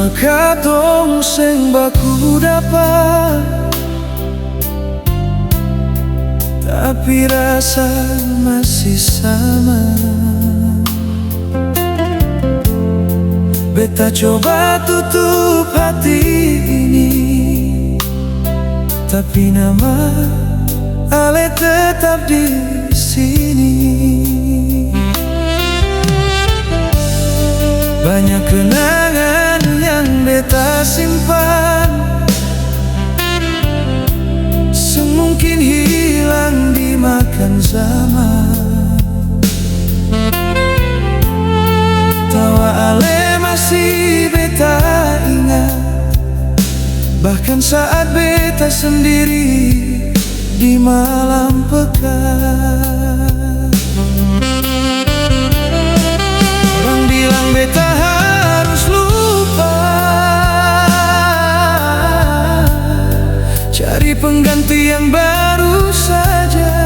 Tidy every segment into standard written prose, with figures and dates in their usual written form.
Cuma katong seng baku dapat, tapi rasa masih sama. Beta coba tutup hati ini, tapi nama Ale tetap di sini. Banyak kenangan yang beta simpan, semungkin hilang dimakan zaman. Tawa Ale masih beta ingat, bahkan saat beta sendiri di malam pekat. Orang bilang beta harus lupa, cari pengganti yang baru saja.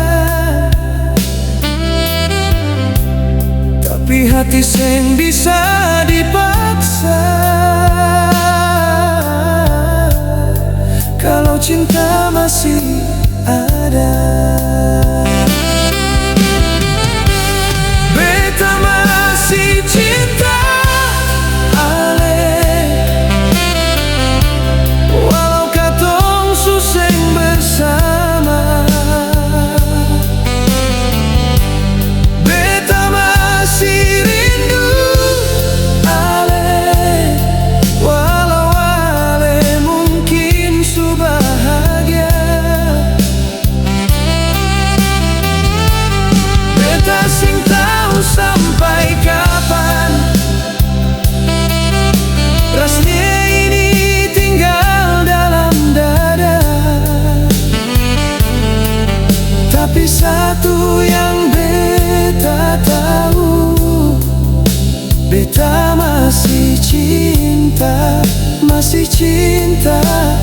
Tapi hati seng bisa dipaksa, kalau cinta masih ada. Beta masih cinta Ale, walau katong suseng bersama. Beta masih rindu Ale, walau Ale mungkin sudah bahagia. Beta sing tahu sampai kapan rasanya ini tinggal dalam dada. Tapi satu yang beta tahu, beta masih cinta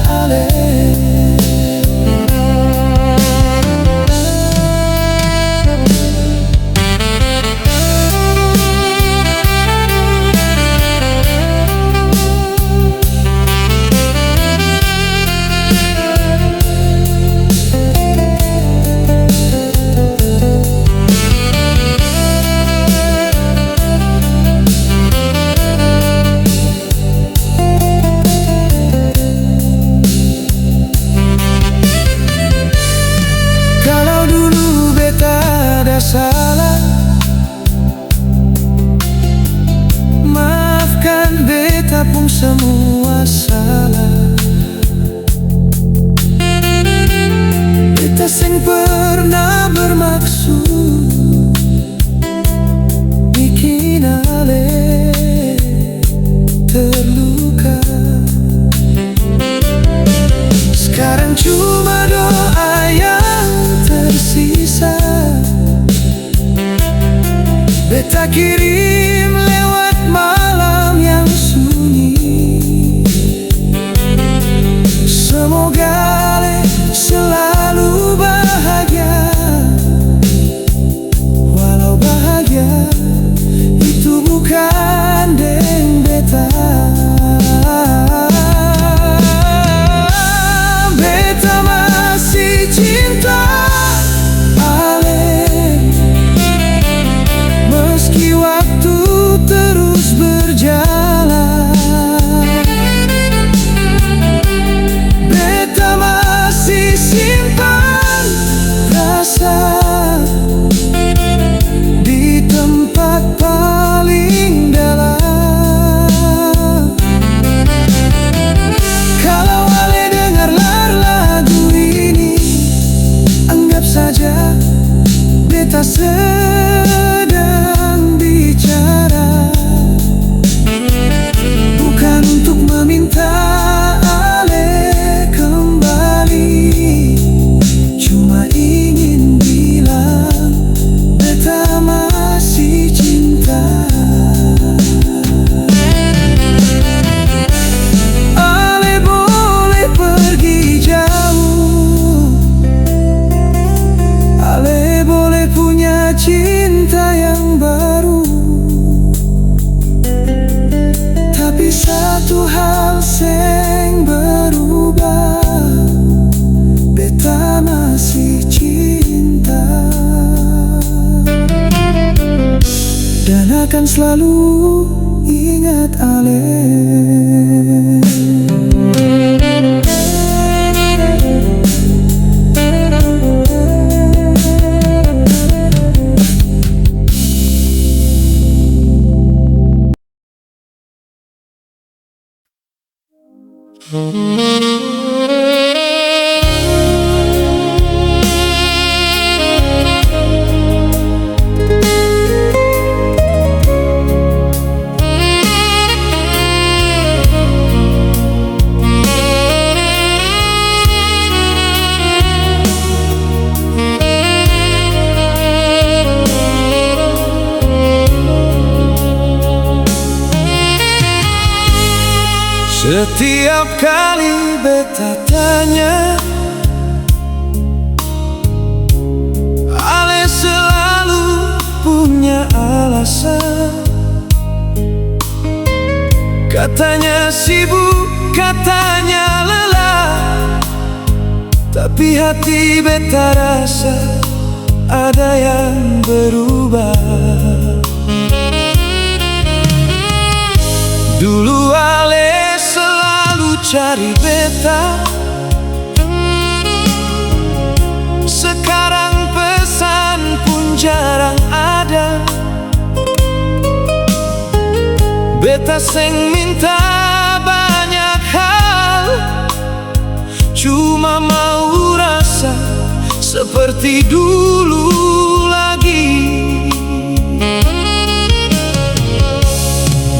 Ale. Salah, maafkan beta pun semua salah. Beta seng pernah bermaksud bikin Ale terluka. Sekarang cuma doa yang tersisa, beta kirim lewat malam yang sunyi. hal sing berubah, beta masih cinta dan akan selalu ingat Ale. Setiap kali beta tanya, Ale selalu punya alasan. Katanya sibuk, katanya lelah, tapi hati beta rasa ada yang berubah. Dulu Ale selalu cari beta, sekarang pesan pun jarang ada. Beta seng minta banyak hal, cuma mau rasa seperti dulu lagi.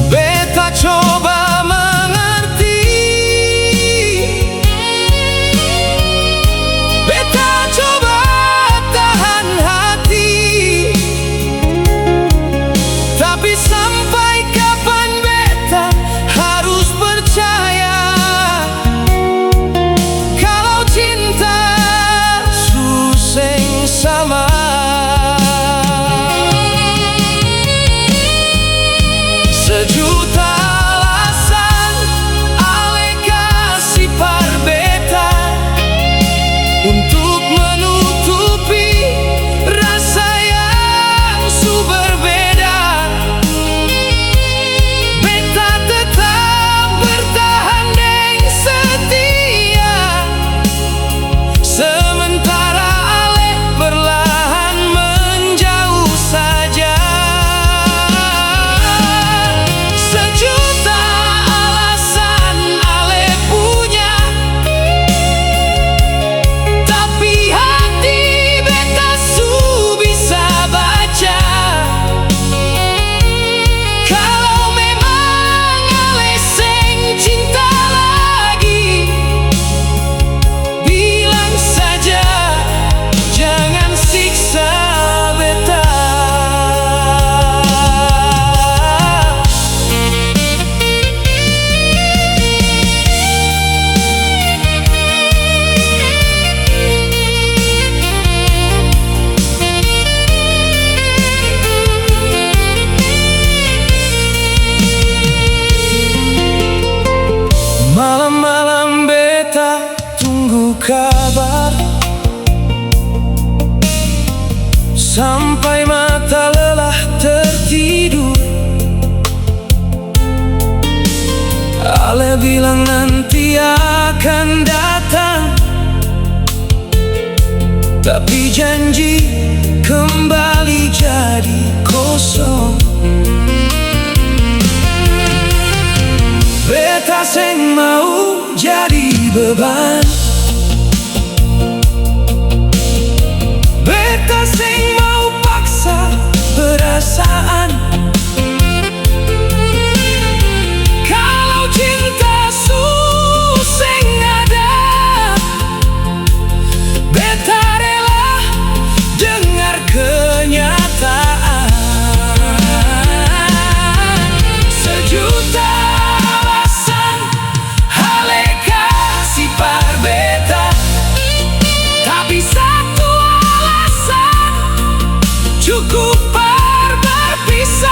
Beta coba mengerti, beta coba tahan hati, tapi sampai kapan beta harus percaya kalau cinta suseng sama. Sejuta alasan Ale kasih par beta untuk menutupi rasa yang su berbeda. Beta tetap bertahan deng setia, sementara Ale perlahan menjauh saja. Sejuta alasan Ale punya, tapi hati beta su bisa baca. Kalau memang Ale seng cinta lagi, bilang saja, jangan siksa beta. Malam-malam beta tunggu kabar, sampai mata lelah tertidur. Ale bilang nanti akan datang, tapi janji kembali jadi kosong. Beta seng mau jadi beban, beta seng mau paksa perasaan. Kalau cinta suseng ada, beta rela dengar kenyataan. Sejuta alasan Ale kasih par beta, tapi satu alasan cukup par berpisah.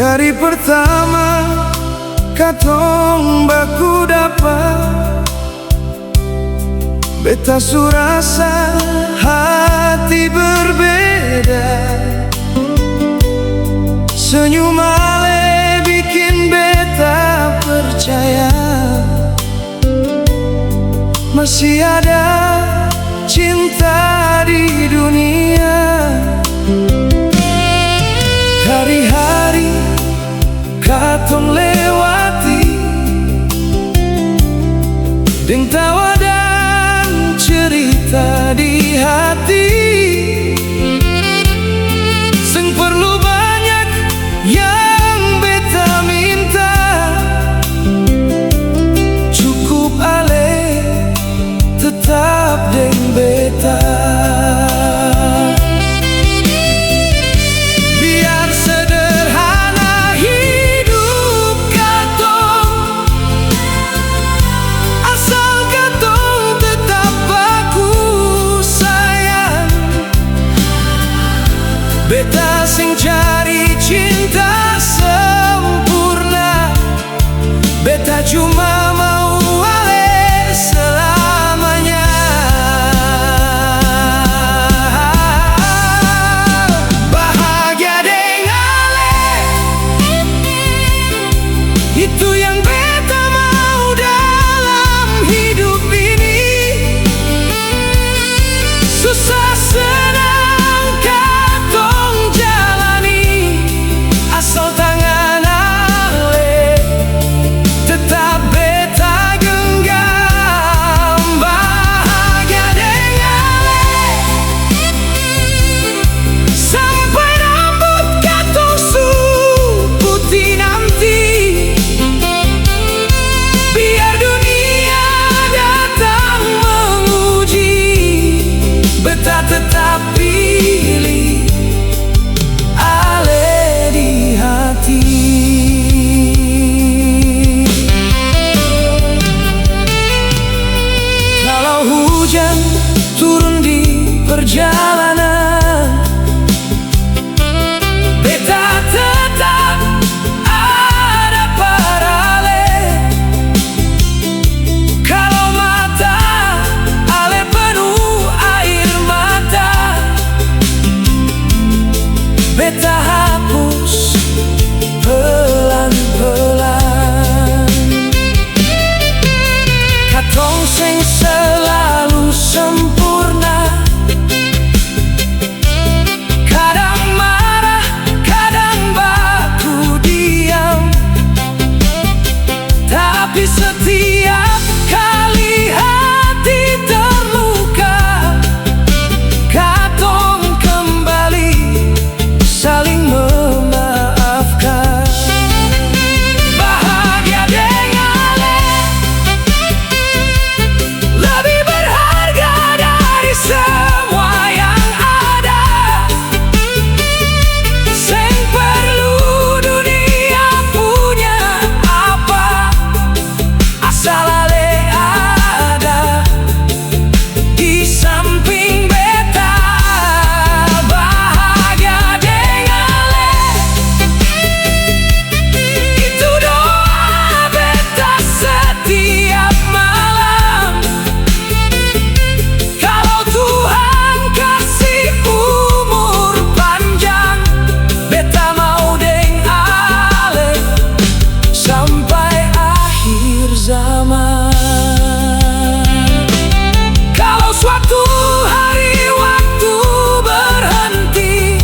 Dari pertama katong baku dapat, beta surasa hati berbeda. Senyum ale bikin beta percaya masih ada cinta di dunia. Hari-hari katong lewati deng tawa dan cerita di hati. Seng perlu banyak yang beta minta, cukup ale tetap deng beta. Biar sederhana hidup katong, asal katong tetap baku sayang. Beta sing cari cinta sempurna, beta cuma mau ale selamanya. Bahagia deng ale, itu yang beta mau dalam hidup ini. Susah senang katong jalani, asal tangan ale tetap beta genggam. Bahagia deng ale, sampai rambut katong su putih nanti. Biar dunia datang menguji, beta tetap pilih ale di hati. Kalau hujan turun di perjalanan, beta tetap ada parale. Kalau mata ale penuh air mata, beta hapus pelan-pelan. Katong sing selalu sempurna, kadang marah, kadang baku diam, tapi setiap kali hati terluka, katong kembali saling memaafkan. Bahagia deng ale, lebih berharga dari semua yang ada. Seng perlu dunia punya apa, asal ale ada di samping beta. Bahagia deng ale, itu doa beta setiap malam. Kalau Tuhan kasih umur panjang, beta mau deng ale sampai akhir zaman. Kalau suatu hari waktu berhenti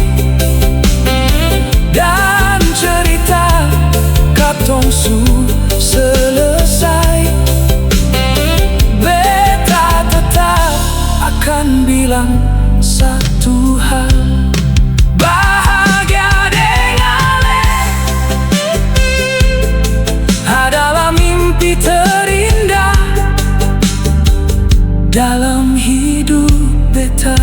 dan cerita katong su selesai, beta tetap akan bilang satu hal. Bahagia deng ale adalah mimpi terindah dalam hidup beta.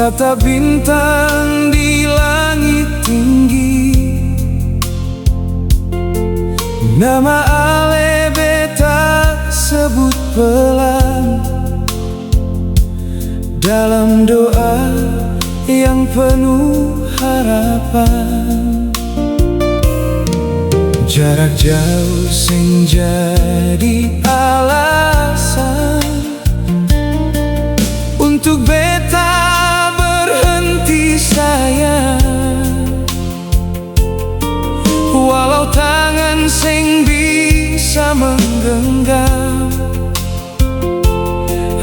tata bintang di langit tinggi. Nama Ale beta sebut pelan dalam doa yang penuh harapan. Jarak jauh sing jadi alasan untuk beta berhenti sayang. Walau tangan sing bisa menggenggam,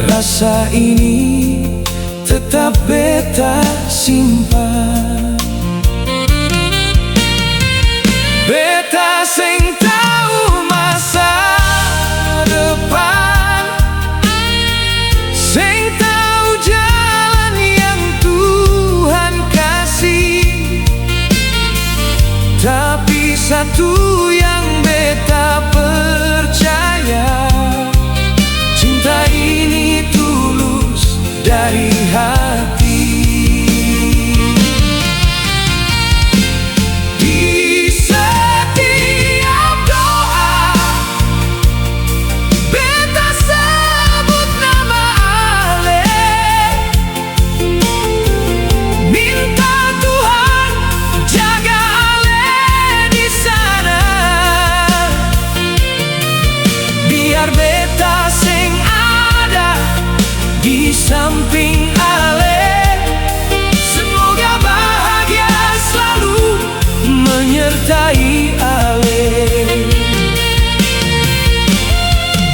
rasa ini tetap beta simpan. Beta sing tahu masa depan, sing tahu jalan yang Tuhan kasih. Tapi satu yang beta percaya, cinta ini tulus dari hati. Di setiap doa beta sebut nama Ale, minta Tuhan jaga Ale di sana. Biar beta sing ada di samping Ale, semoga bahagia selalu menyertai Ale.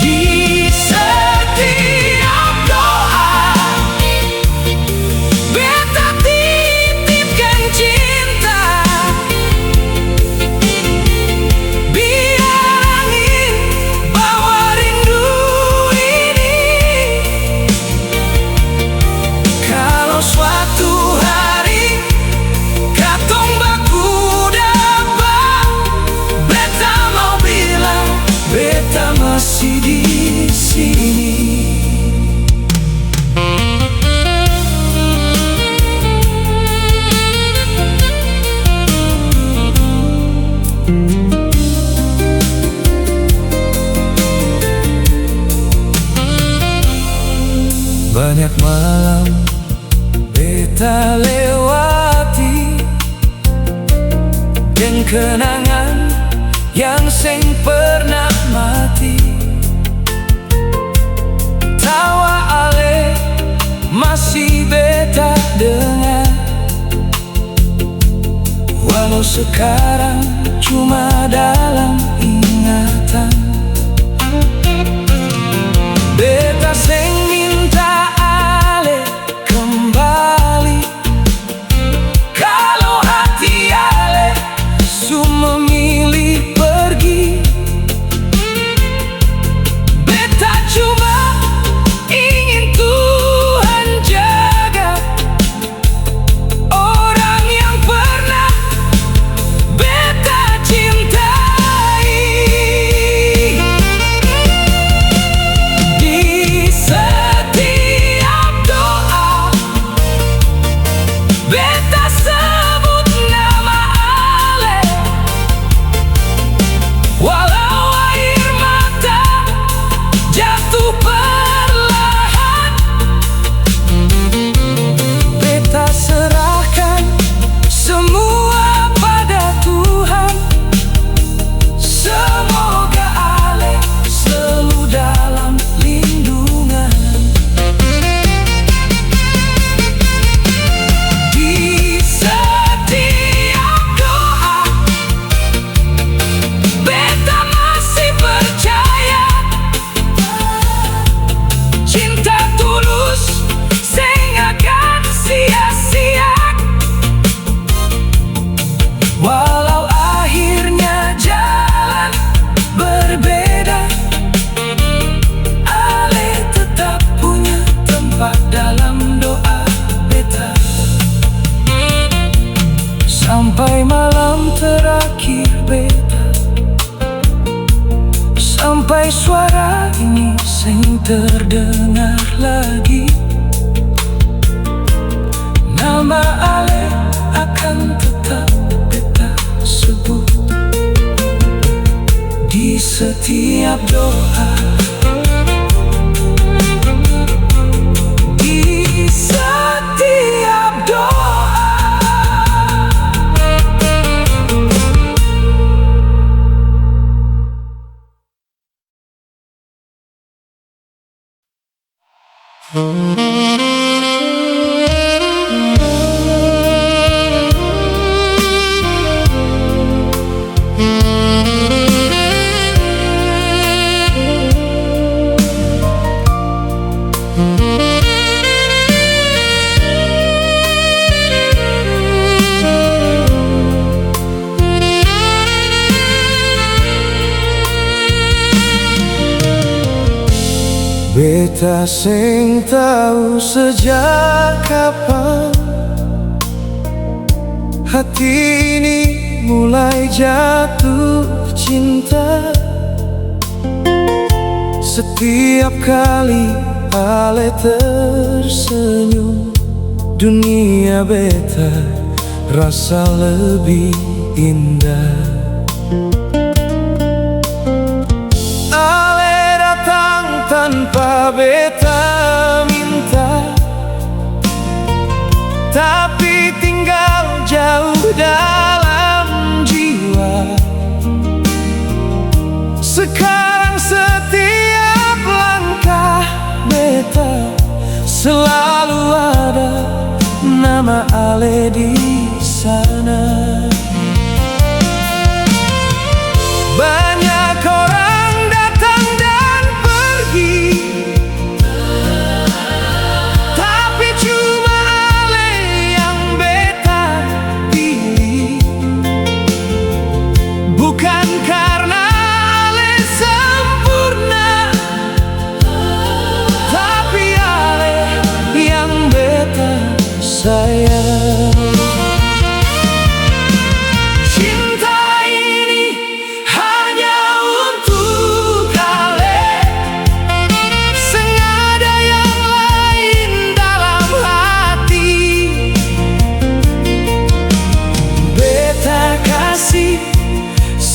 Di setiap doa beta titipkan cinta, biar angin bawa rindu ini. Kalau suatu hari katong baku dapat, beta mau bilang beta masih di sini. Banyak malam beta lewati, dan kenangan yang seng pernah mati. Tawa Ale masih beta dengar, walau sekarang cuma dalam ingatan. Beta seng minta Ale kembali, kalau hati Ale su memilih pergi. Beta cuma ingin Tuhan jaga orang yang pernah beta cintai. Di nama Ale akan tetap beta sebut di setiap doa, di setiap doa. Beta sing tahu sejak kapan hati ini mulai jatuh cinta. Setiap kali Ale tersenyum, dunia beta rasa lebih indah. Tanpa beta minta, tapi tinggal jauh dalam jiwa. Sekarang setiap langkah beta selalu ada nama Ale di sana. Banyak orang datang dan pergi, tapi cuma Ale yang beta pilih. Bukan karena Ale sempurna, tapi Ale yang beta sayang.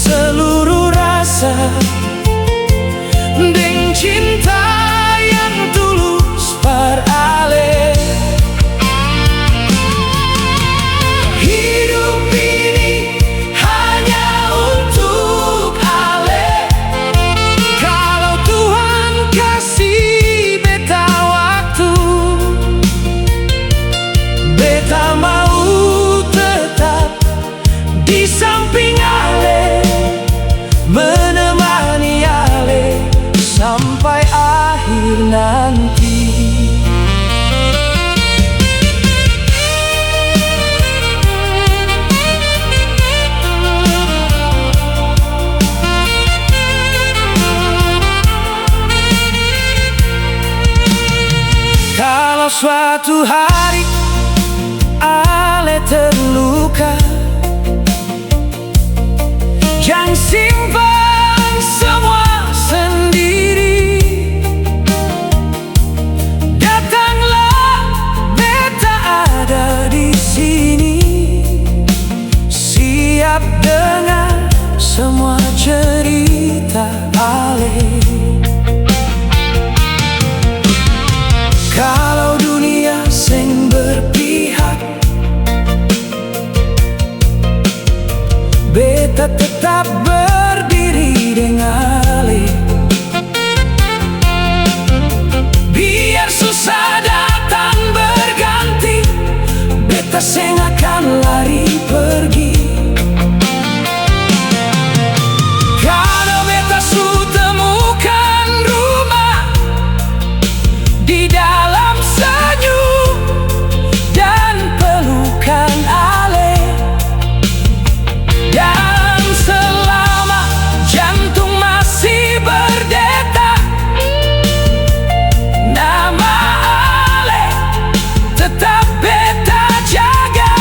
Seluruh rasa deng cinta yang tulus par Ale. Hidup ini hanya untuk Ale. Kalau Tuhan kasih beta waktu, beta mau tetap di samping Ale, menemani Ale sampai akhir nanti. Kalau suatu hari Ale terluka, jangan simpan semua sendiri. Datanglah, beta ada di sini, siap dengar semua cerita Ale. Kalau dunia sing berpihak, beta tetap berdiri dengan Ale. Biar susah datang berganti, beta seng akan lari pergi. Karena beta sudah temukan rumah di dalam senyum dan pelukan Ale. Dan selama jantung masih berdetak, nama Ale tetap beta jaga.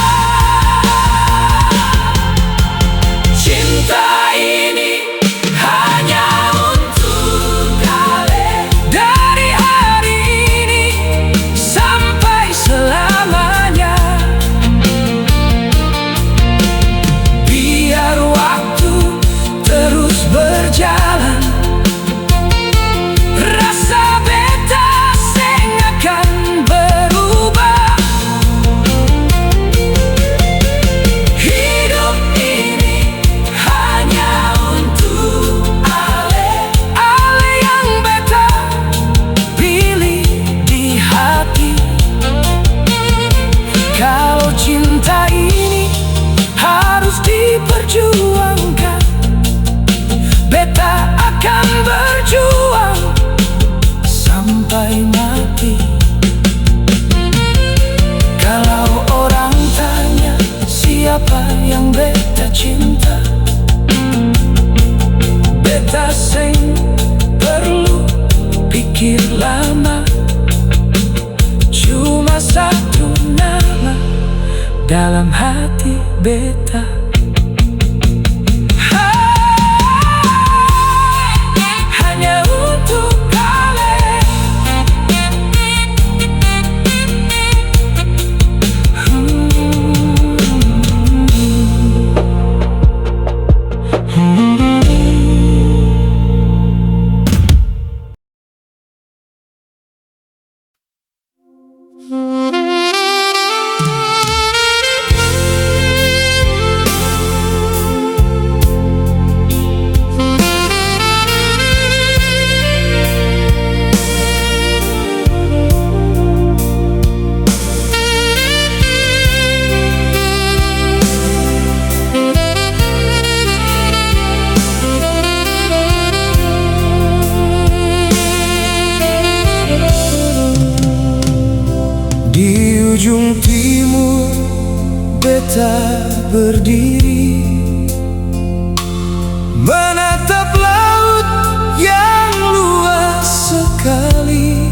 dalam hati beta. Hanya untuk kalian. Di ujung timur beta berdiri, menatap laut yang luas sekali.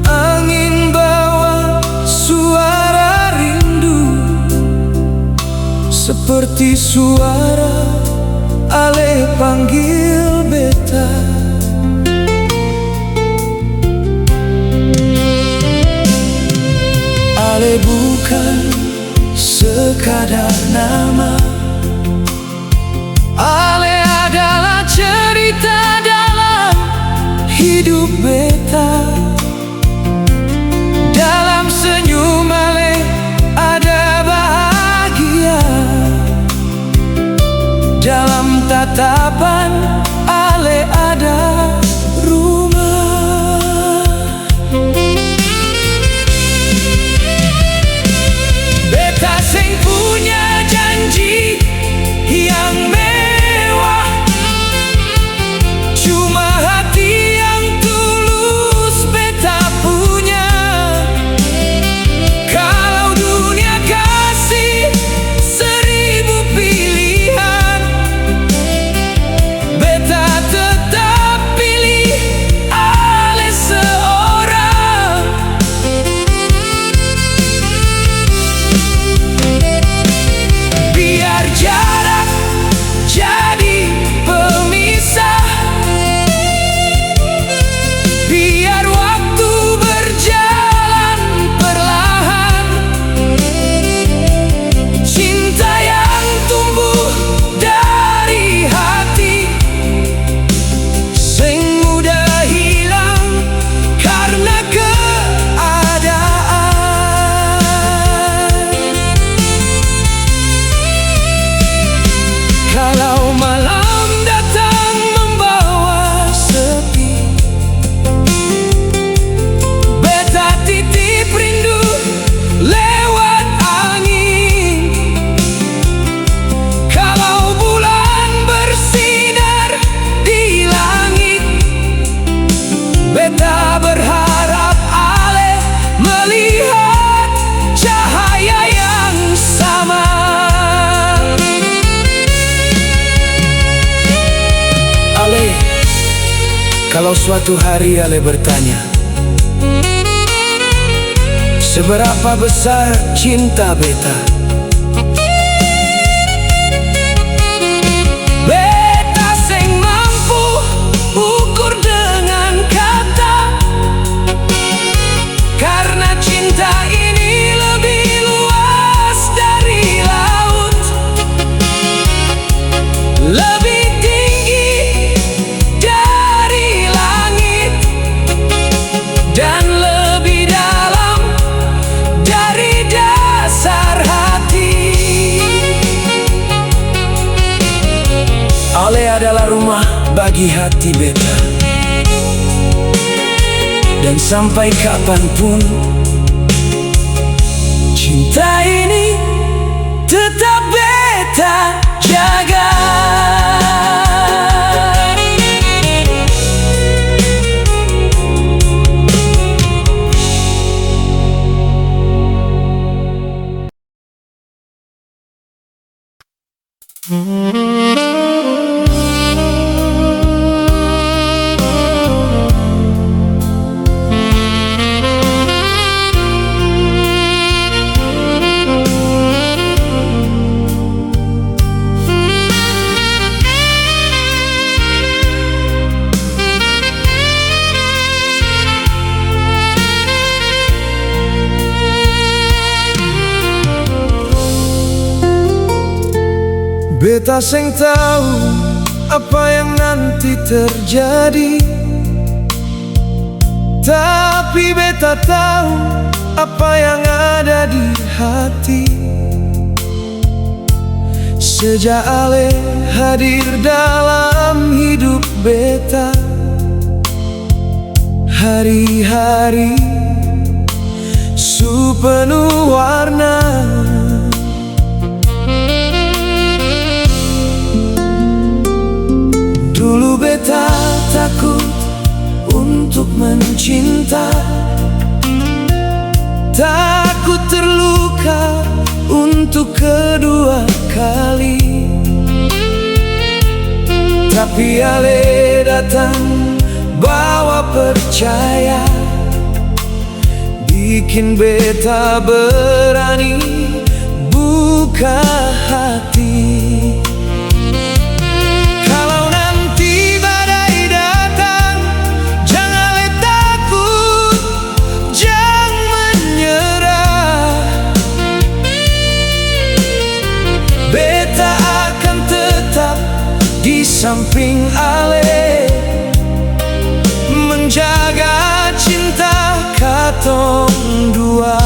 Angin bawa suara rindu, seperti suara ale panggil beta. Ale bukan sekadar nama, ale adalah cerita dalam hidup beta. Dalam senyum ale ada bahagia, dalam tatapan ale ada rumah. Beta sing punya janji yang mewah, cuma hati yang tulus beta punya. Kalau dunia kasih 1000 pilihan, beta tetap pilih ale seorang. Biar jarak jadi pemisah, biar waktu berjalan perlahan, cinta yang tumbuh dari hati sing mudah hilang karena keadaan. Kalau malam datang membawa sepi, beta titip rindu lewat angin. Kalau bulan bersinar di langit, beta berharap ale melihat cahaya yang sama. Ale, kalau suatu hari ale bertanya, seberapa besar cinta beta? Beta sing mampu ukur dengan kata, karena cinta ini lebih luas dari laut, lebih tinggi dari langit, dan lebih dalam dari dasar hati. Ale adalah rumah bagi hati beta, dan sampai kapanpun cinta ini tetap beta jaga. Beta seng tahu apa yang nanti terjadi, tapi beta tahu apa yang ada di hati. Sejak Ale hadir dalam hidup beta, hari-hari su penuh warna. Dulu beta takut untuk mencinta, takut terluka untuk kedua kali. Tapi Ale datang bawa percaya, bikin beta berani buka hati. Kalau nanti badai datang, jangan Ale takut, jangan menyerah. Beta akan tetap di samping Ale, menjaga cinta katong dua.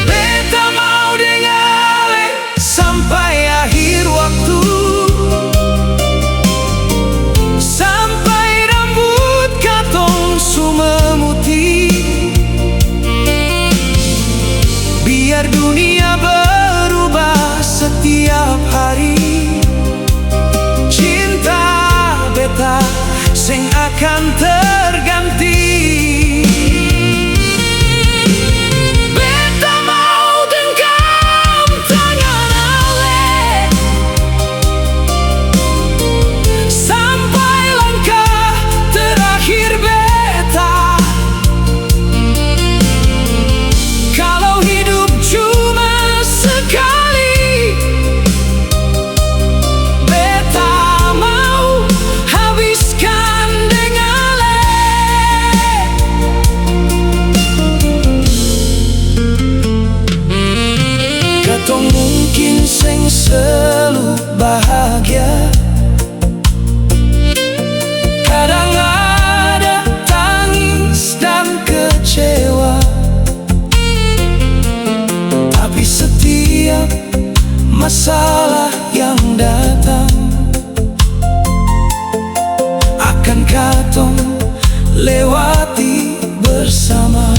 Beta mau dengan Ale sampai akhir waktu, sampai rambut katong su memutih. Biar dunia berubah setiap hari, cinta beta seng akan terganti. Beta mau genggam tangan Ale sampai langkah terakhir beta. Kalau hidup cuma sekali, beta mau habiskan dengan Ale. Katong mungkin seng selalu bahagia, kadang ada tangis dan kecewa. Tapi setiap masalah yang datang akan katong lewati bersama.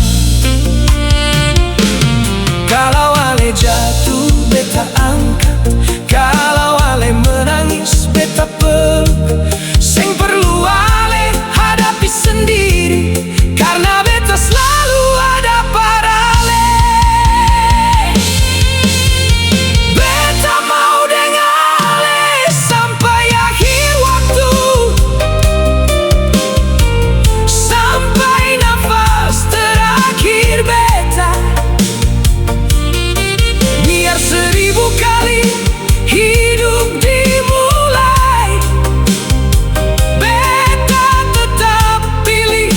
Kalau Ale jatuh, beta angkat. Kalau Ale menangis, beta peluk. Seng perlu Ale hadapi sendiri, karena beta selalu ada pada Ale. Beta mau dengan Ale sampai akhir waktu, sampai nafas terakhir beta. Biar 1000 kali hidup dimulai, beta tetap pilih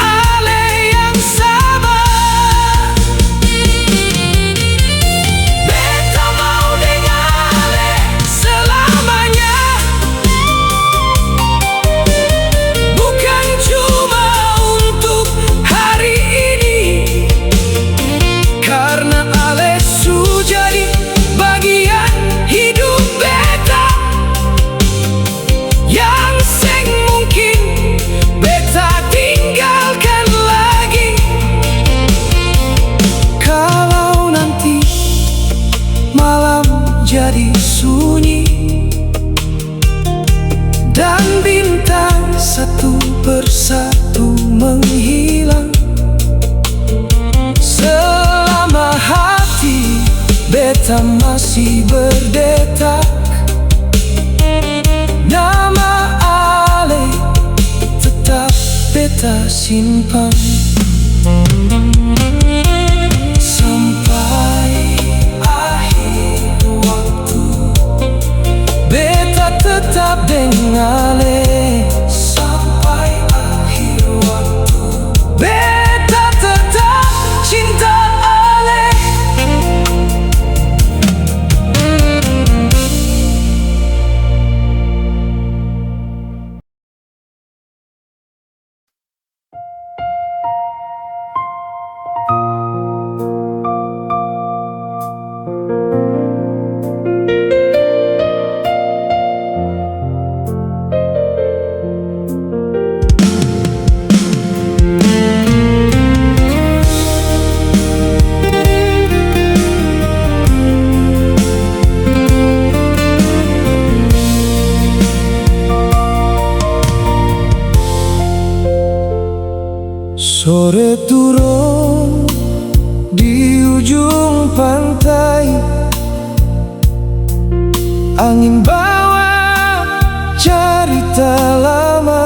Ale yang sama. Beta mau dengan Ale selamanya, bukan cuma untuk hari ini, karena Ale su jadi bagian hidup beta yang seng mungkin beta tinggalkan lagi. Kalau nanti malam jadi sunyi dan bintang satu persatu menghilang, selama hati beta masih berdetak, nama Ale tetap beta simpan. Sampai akhir waktu, beta tetap dengan Ale. Sampai akhir waktu, beta tetap cinta Ale. Sore turun di ujung pantai, angin bawa cerita lama.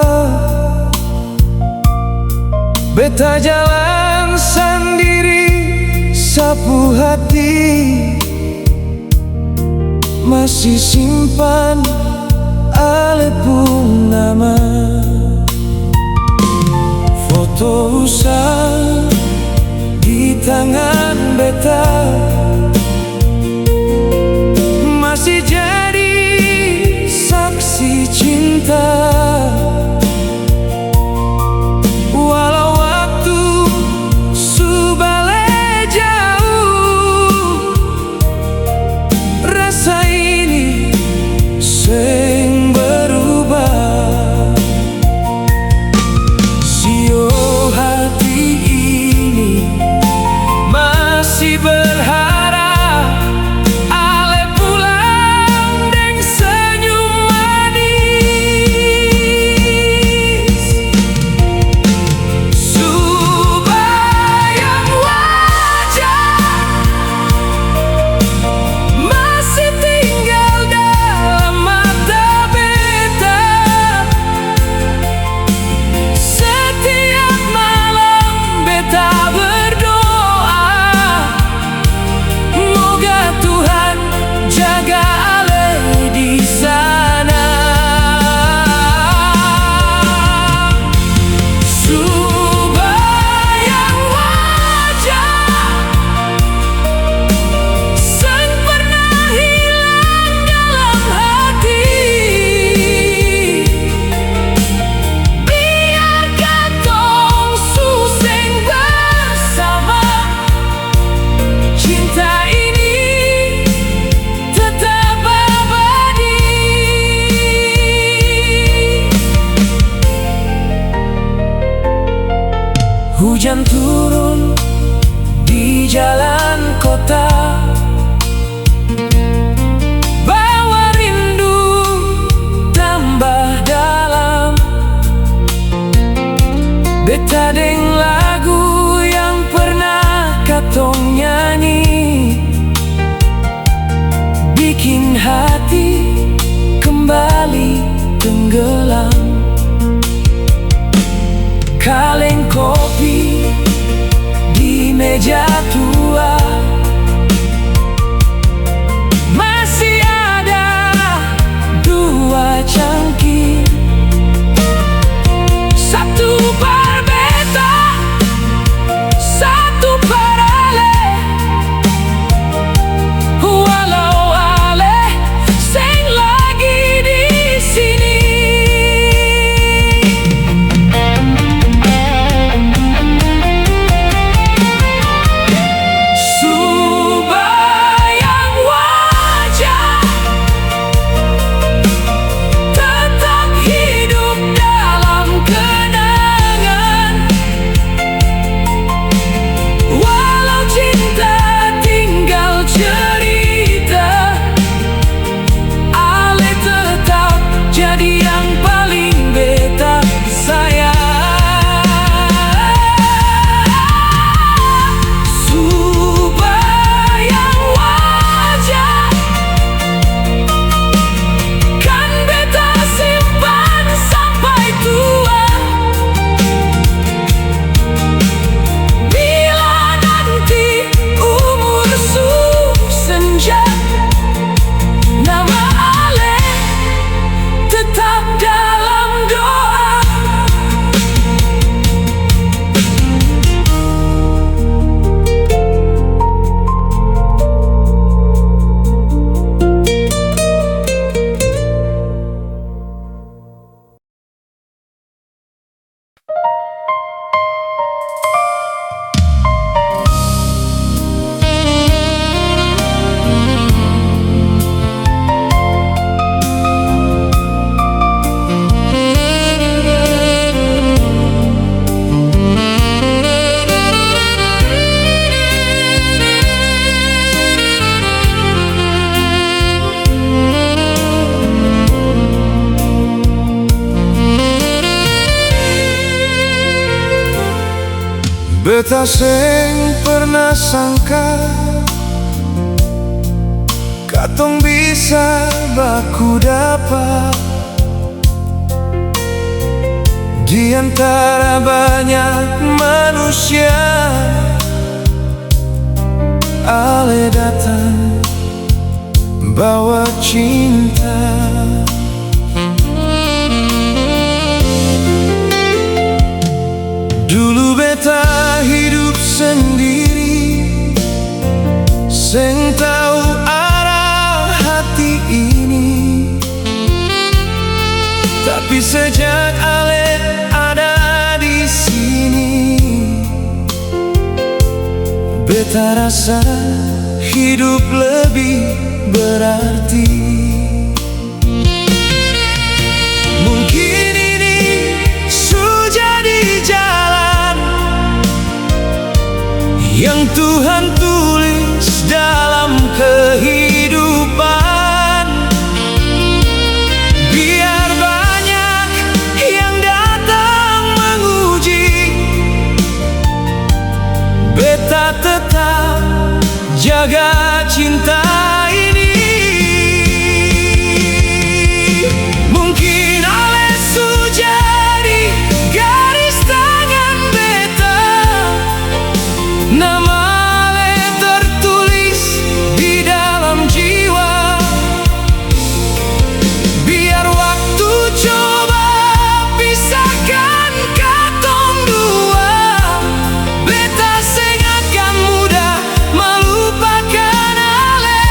Beta jalan sendiri, sapu hati, masih simpan alepung nama. Foto usang di tangan beta masih jadi saksi cinta. Walau waktu subale jauh, rasa ini seng berubah. Sio hati ini masih berharap ale pulang deng senyum manis. Subayang wajah masih tinggal dalam mata beta. Setiap malam beta berdoa, moga Tuhan jaga ale di sana. Subayang wajah seng pernah hilang dalam hati. Biar katong suseng bersama, cinta ini tetap abadi. Hujan turun di jalan kota, bawa rindu tambah dalam. Beta deng lagu yang pernah katong nyanyi, bikin hati kembali tenggelam. Kaleng kopi di meja tua, masih ada dua cangkir, satu par beta, satu par ale. Walau ale seng lagi di sini. Beta seng pernah sangka katong bisa baku dapat di antara banyak manusia. Ale datang bawa cinta. Dulu beta hidup sendiri, seng tahu arah hati ini. Tapi sejak Ale ada di sini, beta rasa hidup lebih berarti. Mungkin ini sudah di jalan yang Tuhan tulis dalam kehidupan. Biar banyak yang datang menguji, beta tetap jaga cinta ini. Mungkin Ale sudah di garis tangan beta, nama Ale tertulis di dalam jiwa. Biar waktu coba pisahkan katong dua, beta seng akan mudah melupakan Ale.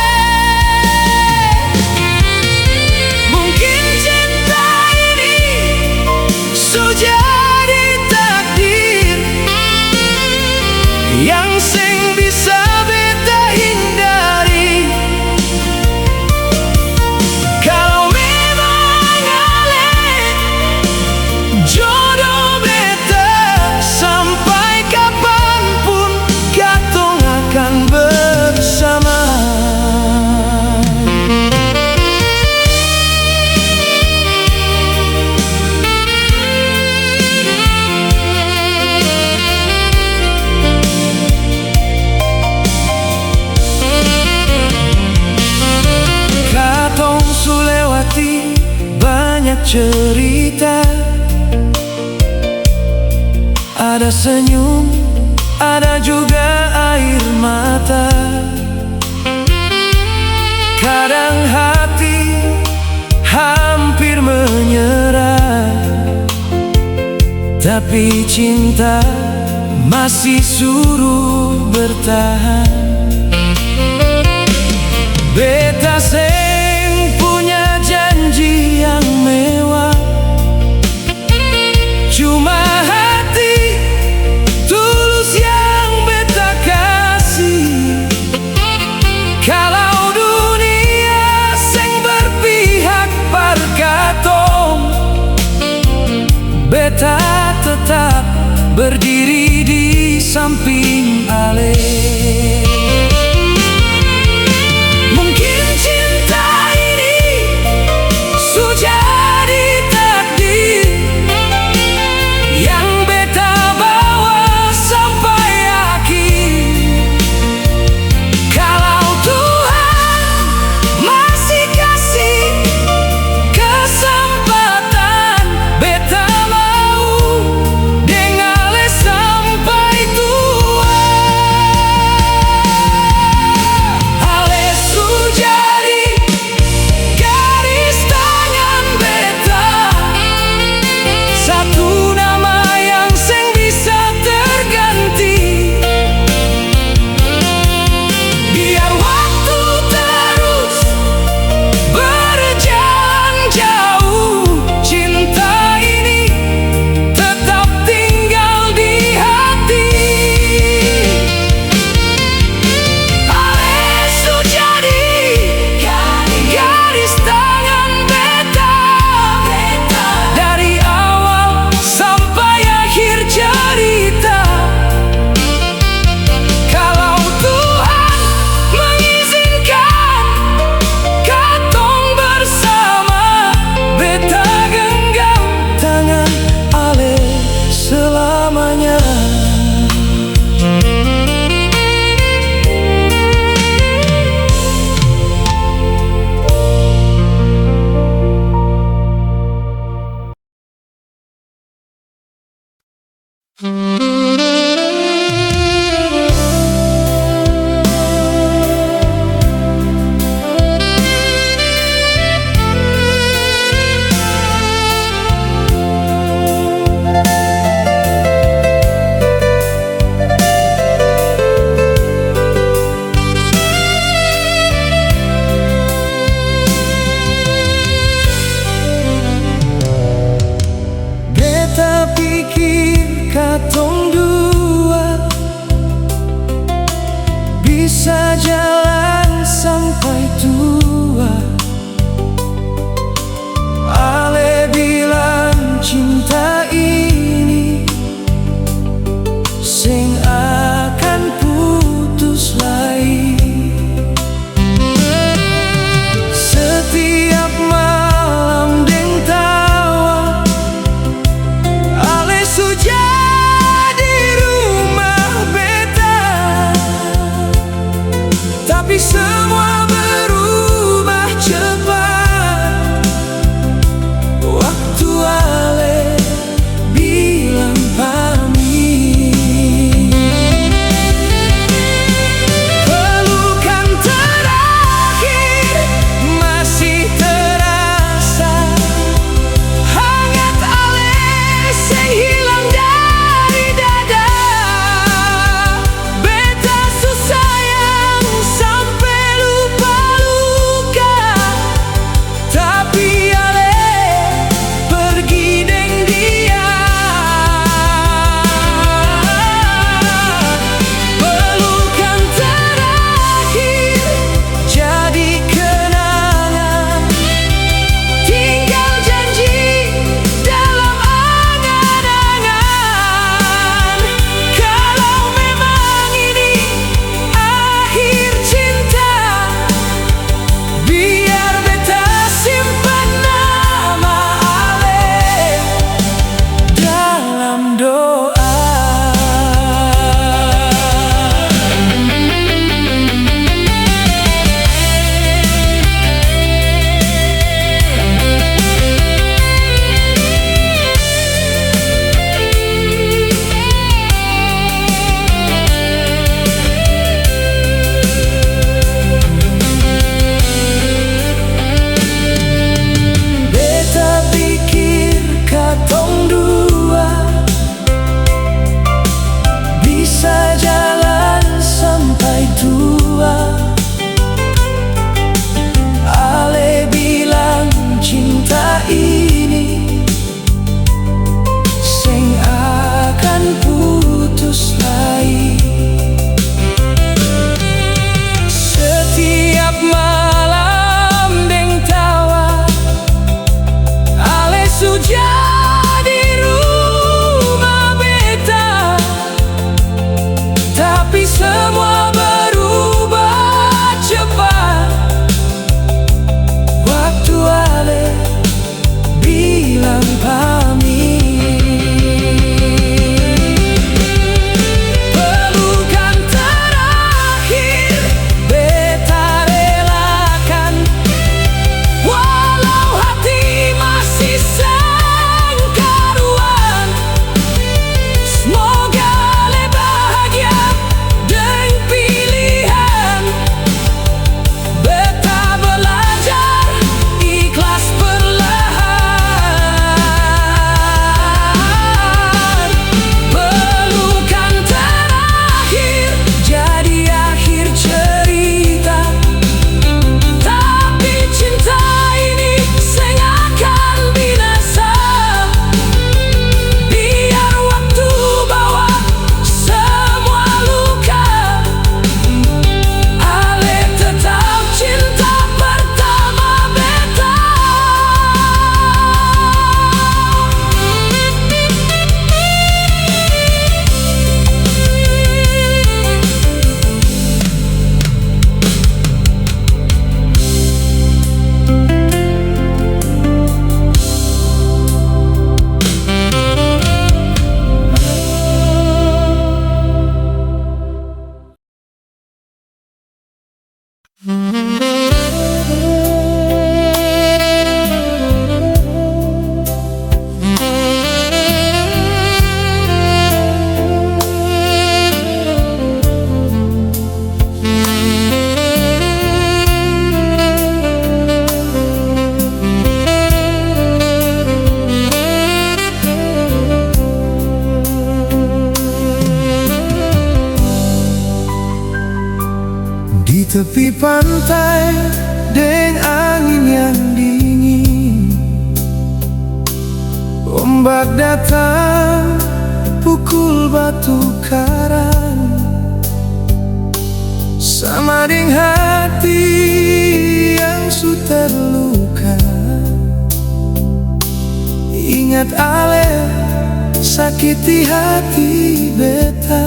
Mungkin cinta ini sudah ditakdir, yang seng bisa beta hindari. Kalau memang Ale jodoh beta, sampai kapanpun katong akan bersama. Katong sulewati banyak cerita, ada senyum, ada juga air mata. Kadang hati hampir menyerah, tapi cinta masih suruh bertahan. Beta seng punya janji yang mewah, cuma hati tulus yang beta kasih. Kalau dunia seng berpihak par katong, beta tetap berdiri di samping Ale. Mungkin cinta ini sudah ditakdir, yang beta bawa sampai akhir. Kalau Tuhan masih kasih kesempatan, beta mau deng Ale sama. tepi pantai dengan angin yang dingin, ombak datang pukul batu karang, sama dengan hati yang sudah terluka. Ingat ale sakiti hati beta.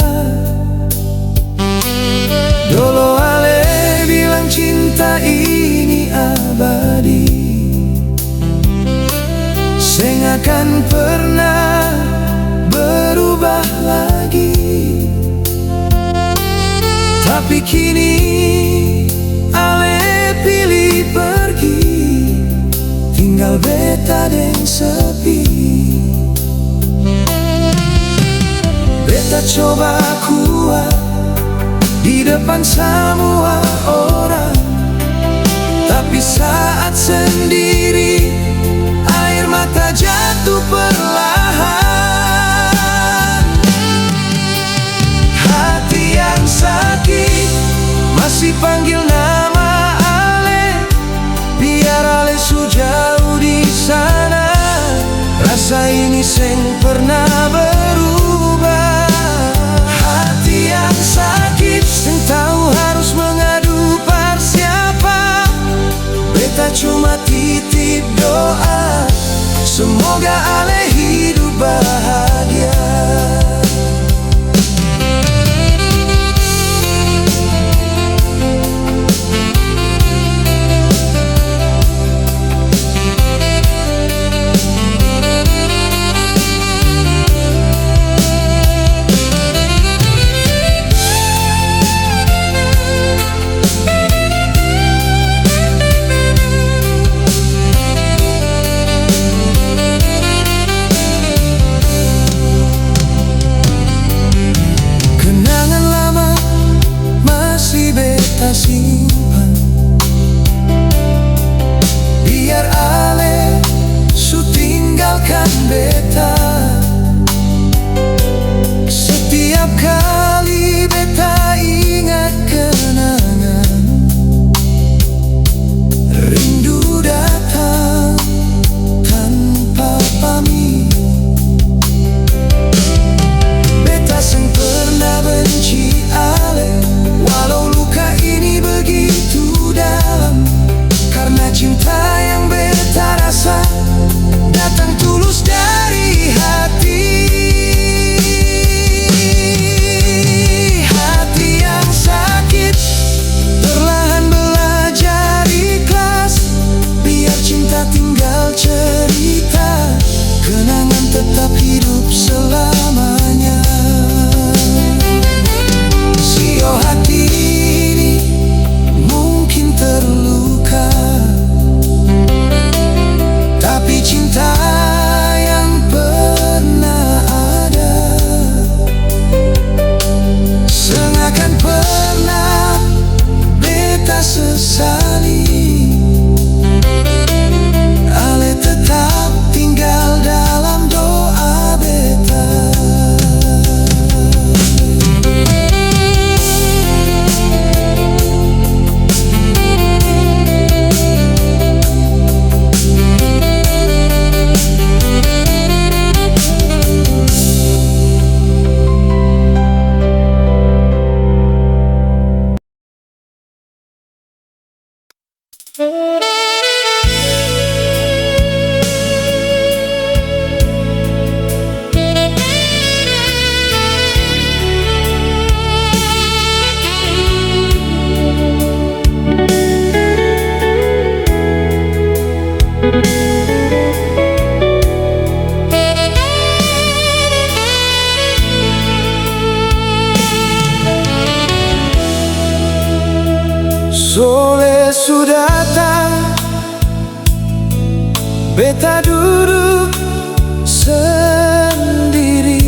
Dolo ale bilang cinta ini abadi, seng akan pernah berubah lagi. Tapi kini ale pilih pergi, tinggal beta deng sepi. Beta coba kuat di depan semua orang, tapi saat sendiri air mata jatuh perlahan. Hati yang sakit masih panggil nama ale, biar ale sejauh di sana. Rasa ini seng pernah berubah. Hati yang sakit seng tahu harus mengadu par siapa. Beta cuma titip doa, semoga ale hidup bahagia. Simpan, biar ale su tinggalkan beta. Setiap kali beta ingat kenangan, rindu datang tanpa pamit. Beta seng pernah benci ale, walau luka ini begitu dalam, karena cinta yang beta rasa datang tulus dari hati. Hati yang sakit perlahan belajar ikhlas, biar cinta tinggal cerita, kenangan tetap hidup selamanya. Sio hati ini mungkin terluka, tapi cinta yang pernah ada seng akan pernah beta sesali. Ale tetap tinggal dalam doa beta. Sore sudah datang, beta duduk sendiri.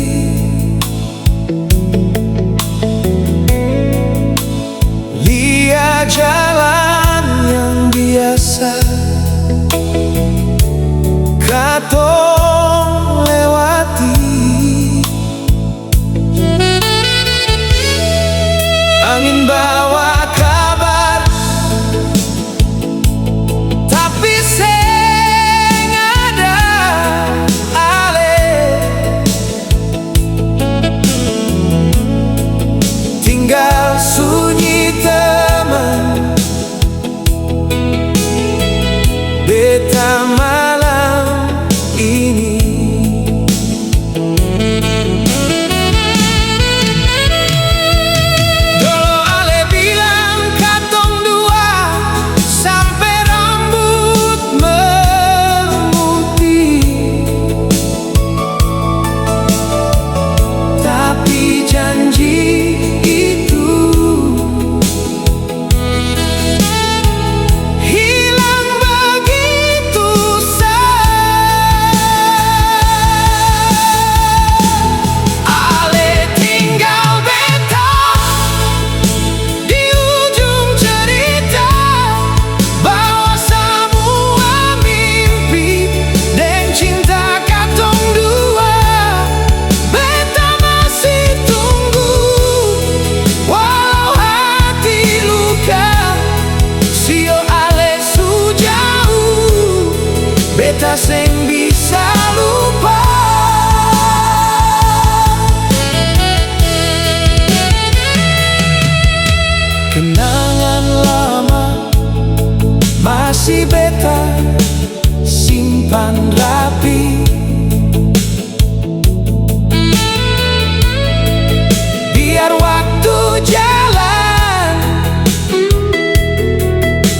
Lihat jalan yang biasa katong lewati, angin bawa kabar tinggal sunyi teman, beta malam ini. Dulu ale bilang katong dua sampai rambut memutih, tapi janji itu hilang begitu saja. Ale tinggal beta di ujung cerita, bawa semua mimpi dan cinta katong dua. Beta masih tunggu, walau hati luka. Sio ale su jauh, beta seng bisa lupa. Kenangan lama masih beta simpan rapi, biar waktu jalan,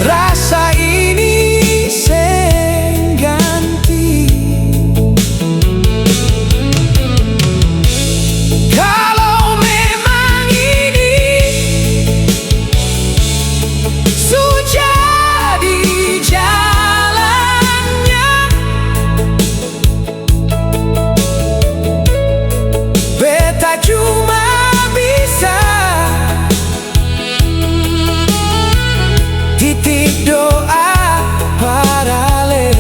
rasa ini seng ganti. Kalau memang ini sudah di jalannya, beta cuma bisa titik doa paralel.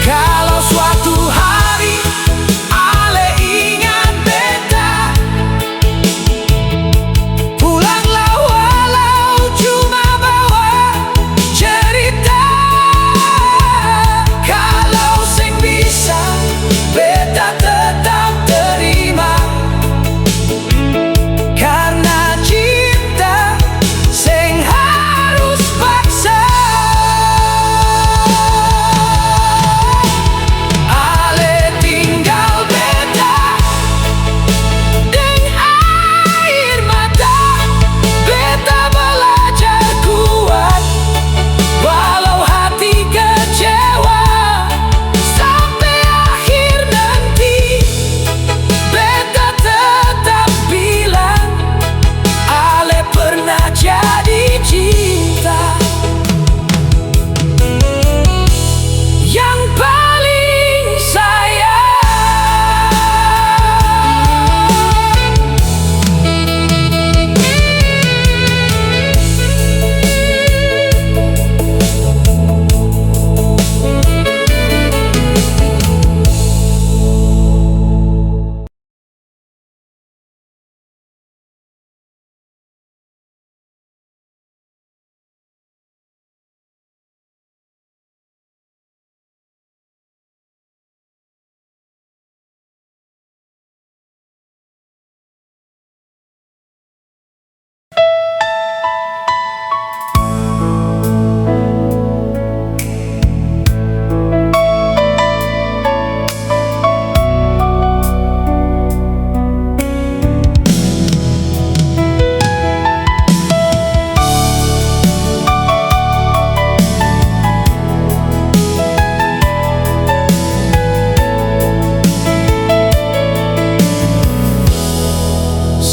Kalau suatu hari ale ingat beta, pulanglah walau cuma bawa cerita. Kalau seng bisa, beta tetap terima, karena cinta seng harus paksa. Ale tinggal beta deng air mata, beta belajar kuat walau hati kecewa. Sampai akhir nanti beta tetap bilang ale pernah jadi cinta yang paling sayang.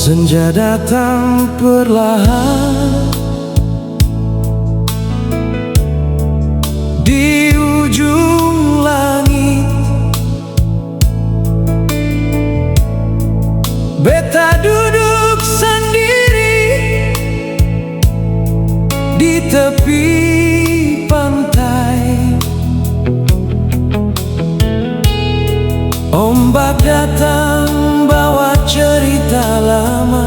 Senja datang perlahan, di ujung langit beta duduk sendiri di tepi pantai. Ombak datang bawa cerita lama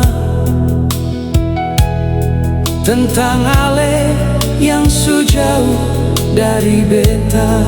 tentang ale yang sejauh dari beta.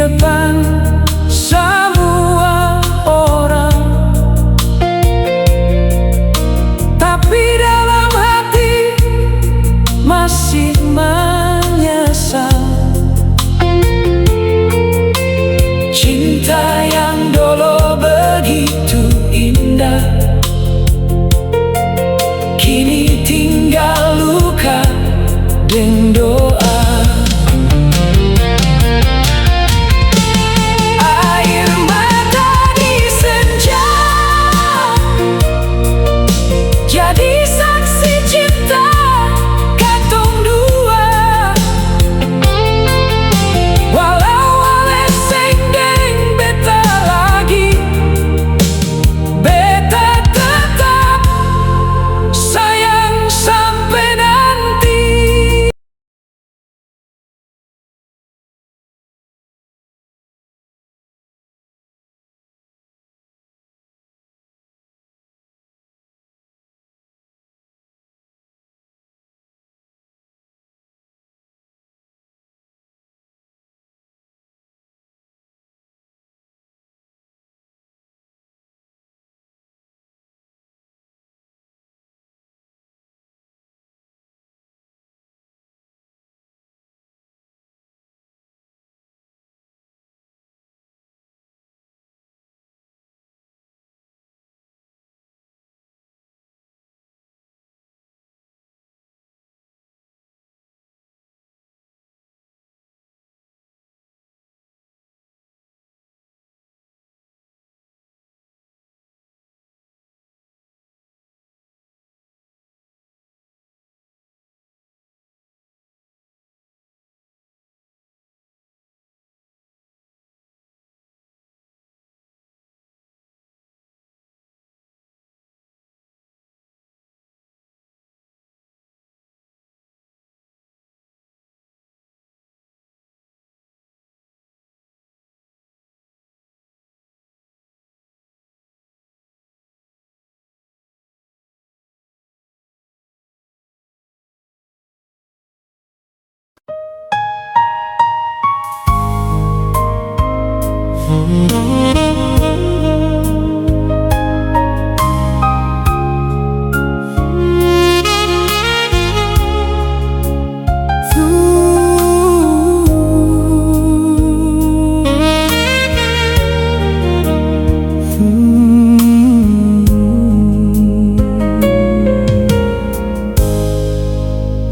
depan semua orang, tapi dalam hati masih menyesal. Cinta yang dulu begitu indah, kini tinggal luka dan doa. Air mata di senja jadi saksi cinta katong dua. Walau aleseng deng beta lagi, beta tetap sayang sampai nanti.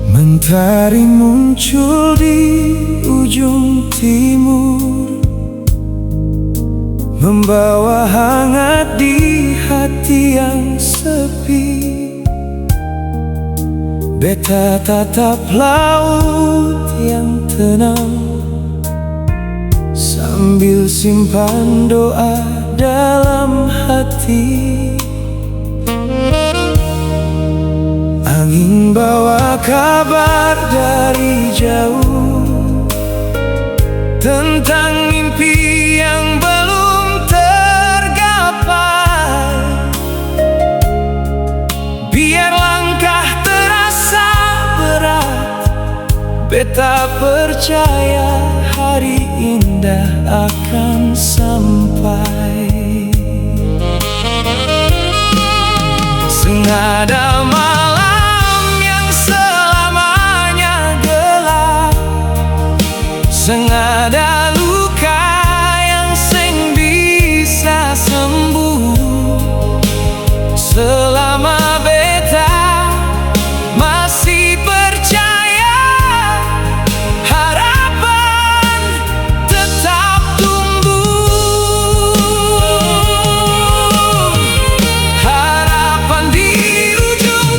Mentari muncul di ujung timur, membawa hangat di hati yang sepi. Beta tatap laut yang tenang, sambil simpan doa dalam hati. Angin bawa kabar dari jauh tentang mimpi yang belum tergapai. Biar langkah terasa berat, beta percaya hari indah akan sampai. Senada malam yang selamanya gelap, senada luka yang seng bisa sembuh. Selama beta masih percaya, harapan tetap tumbuh. Harapan di ujung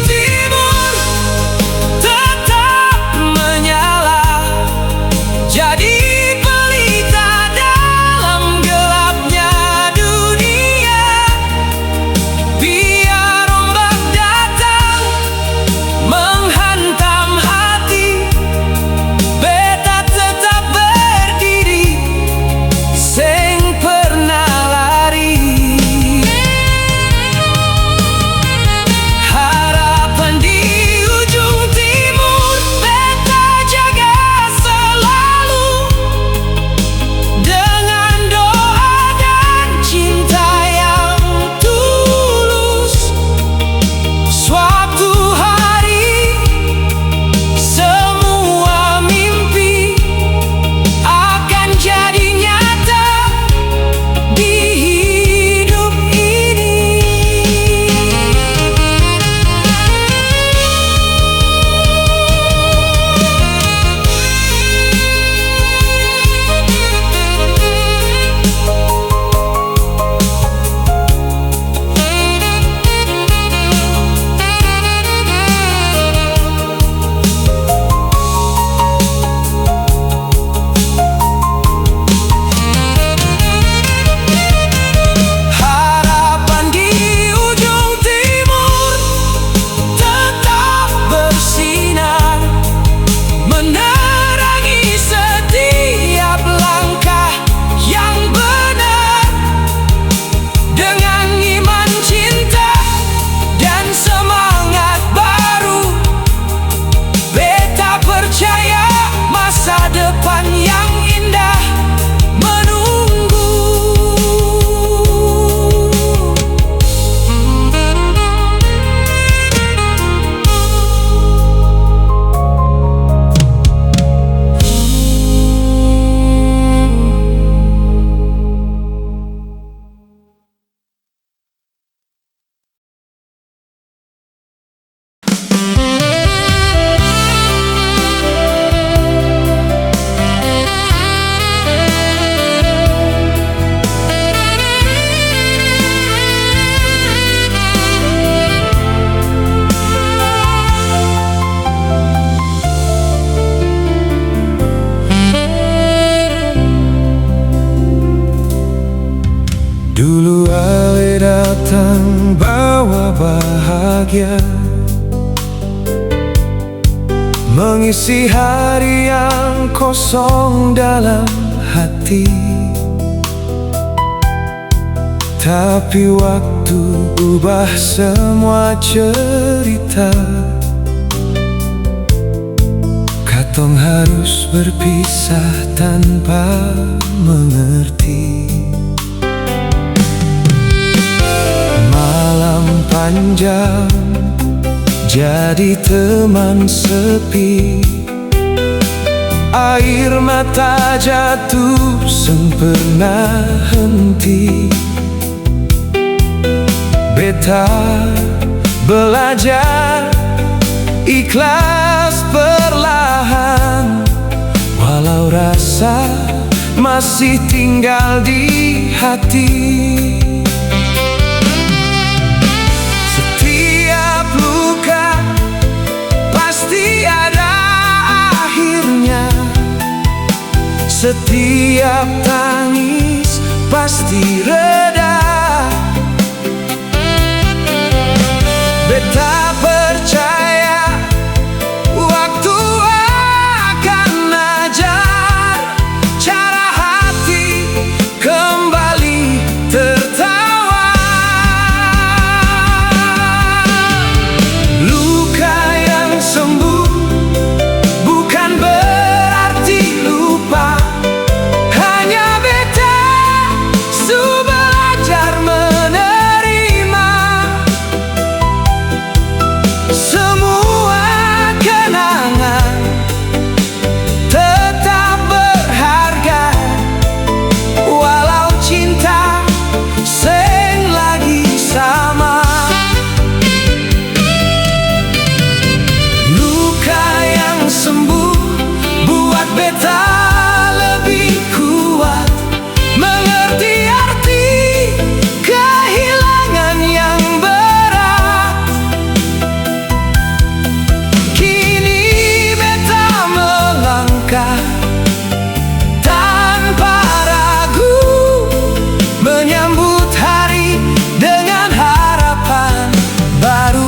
Dulu ale datang bawa bahagia, mengisi hari yang kosong dalam hati. Tapi waktu ubah semua cerita, katong harus berpisah tanpa mengerti. Malam panjang jadi teman sepi, air mata jatuh sempurna henti. Beta belajar ikhlas perlahan, walau rasa masih tinggal di hati. Setiap luka pasti ada akhirnya, setiap tangis pasti reda. Beta percaya waktu akan ajar cara hati kembali tertawa. Luka yang sembuh bukan berarti lupa, hanya beta su belajar menerima. Semua kenangan tetap berharga, walau cinta seng lagi sama. Luka yang sembuh buat beta lebih kuat, mengerti arti kehilangan yang berat. Kini beta melangkah tanpa ragu, menyambut hari dengan harapan baru.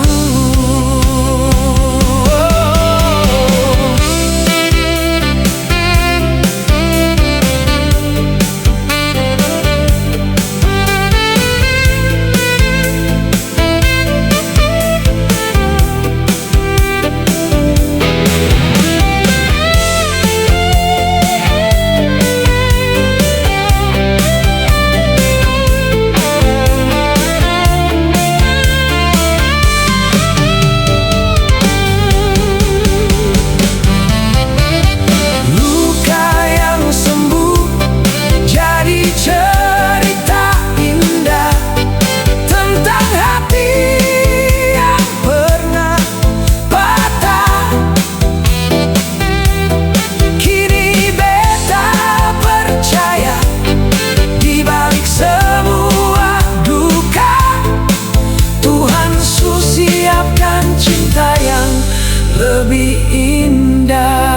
Luka yang sembuh jadi cerita indah tentang hati yang pernah patah. Kini beta percaya di balik semua duka, Tuhan su siapkan cinta yang lebih indah.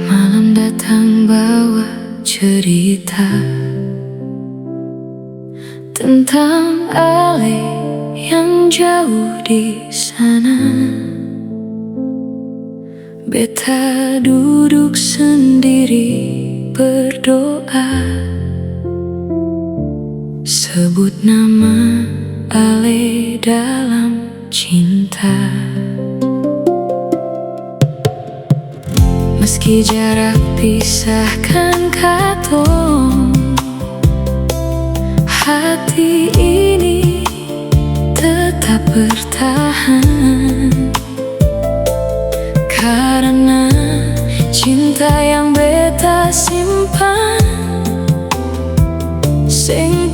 Malam datang bawa cerita tentang ale yang jauh di sana. Beta duduk sendiri berdoa, sebut nama ale dalam cinta. Meski jarak pisahkan katong, hati ini tetap bertahan. Karena cinta yang beta simpan sing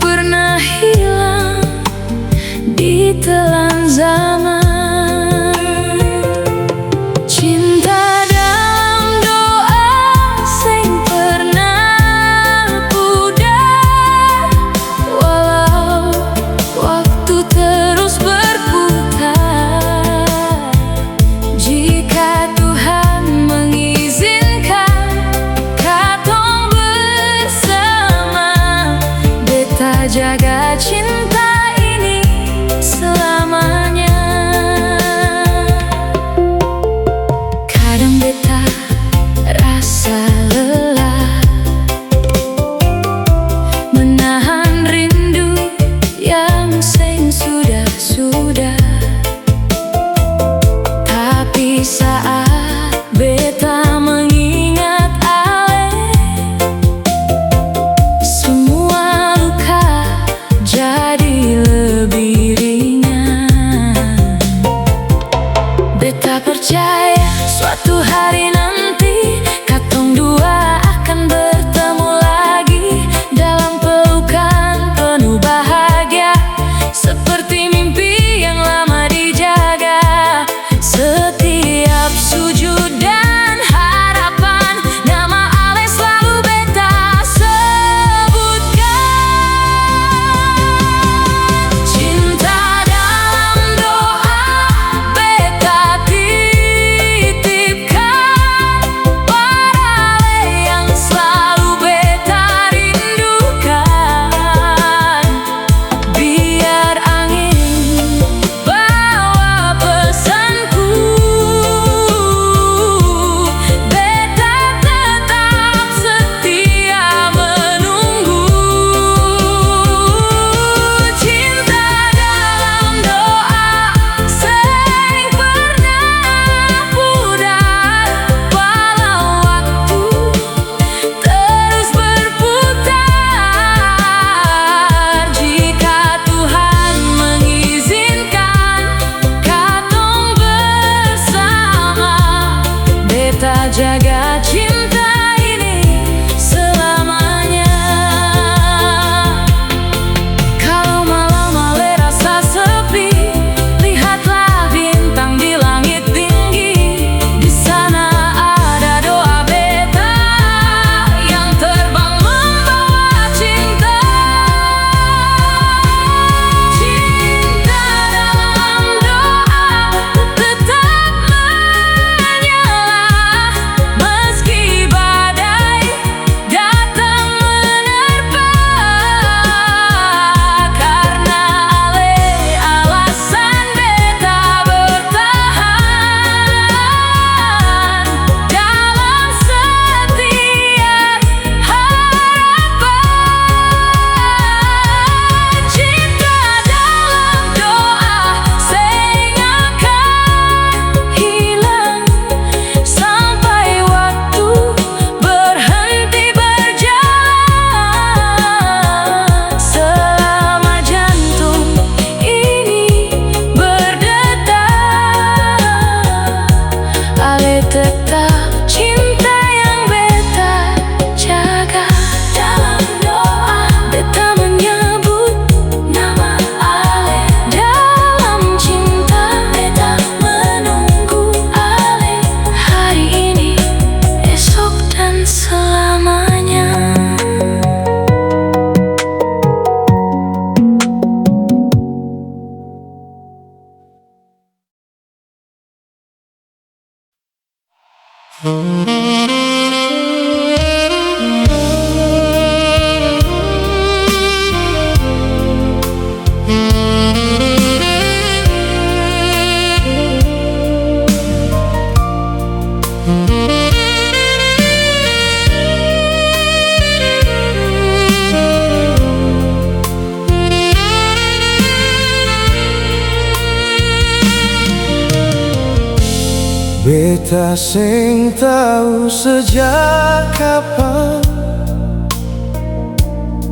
Beta sing tahu sejak kapan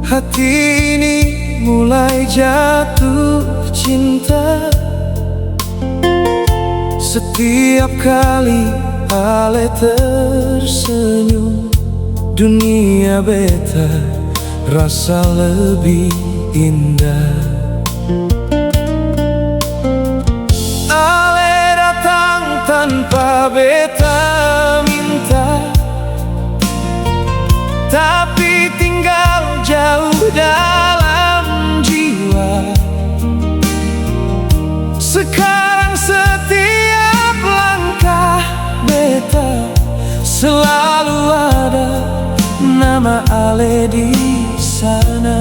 hati ini mulai jatuh cinta. Setiap kali Ale tersenyum, dunia beta rasa lebih indah. Tanpa beta minta, tapi tinggal jauh dalam jiwa. Sekarang setiap langkah beta selalu ada nama Ale di sana.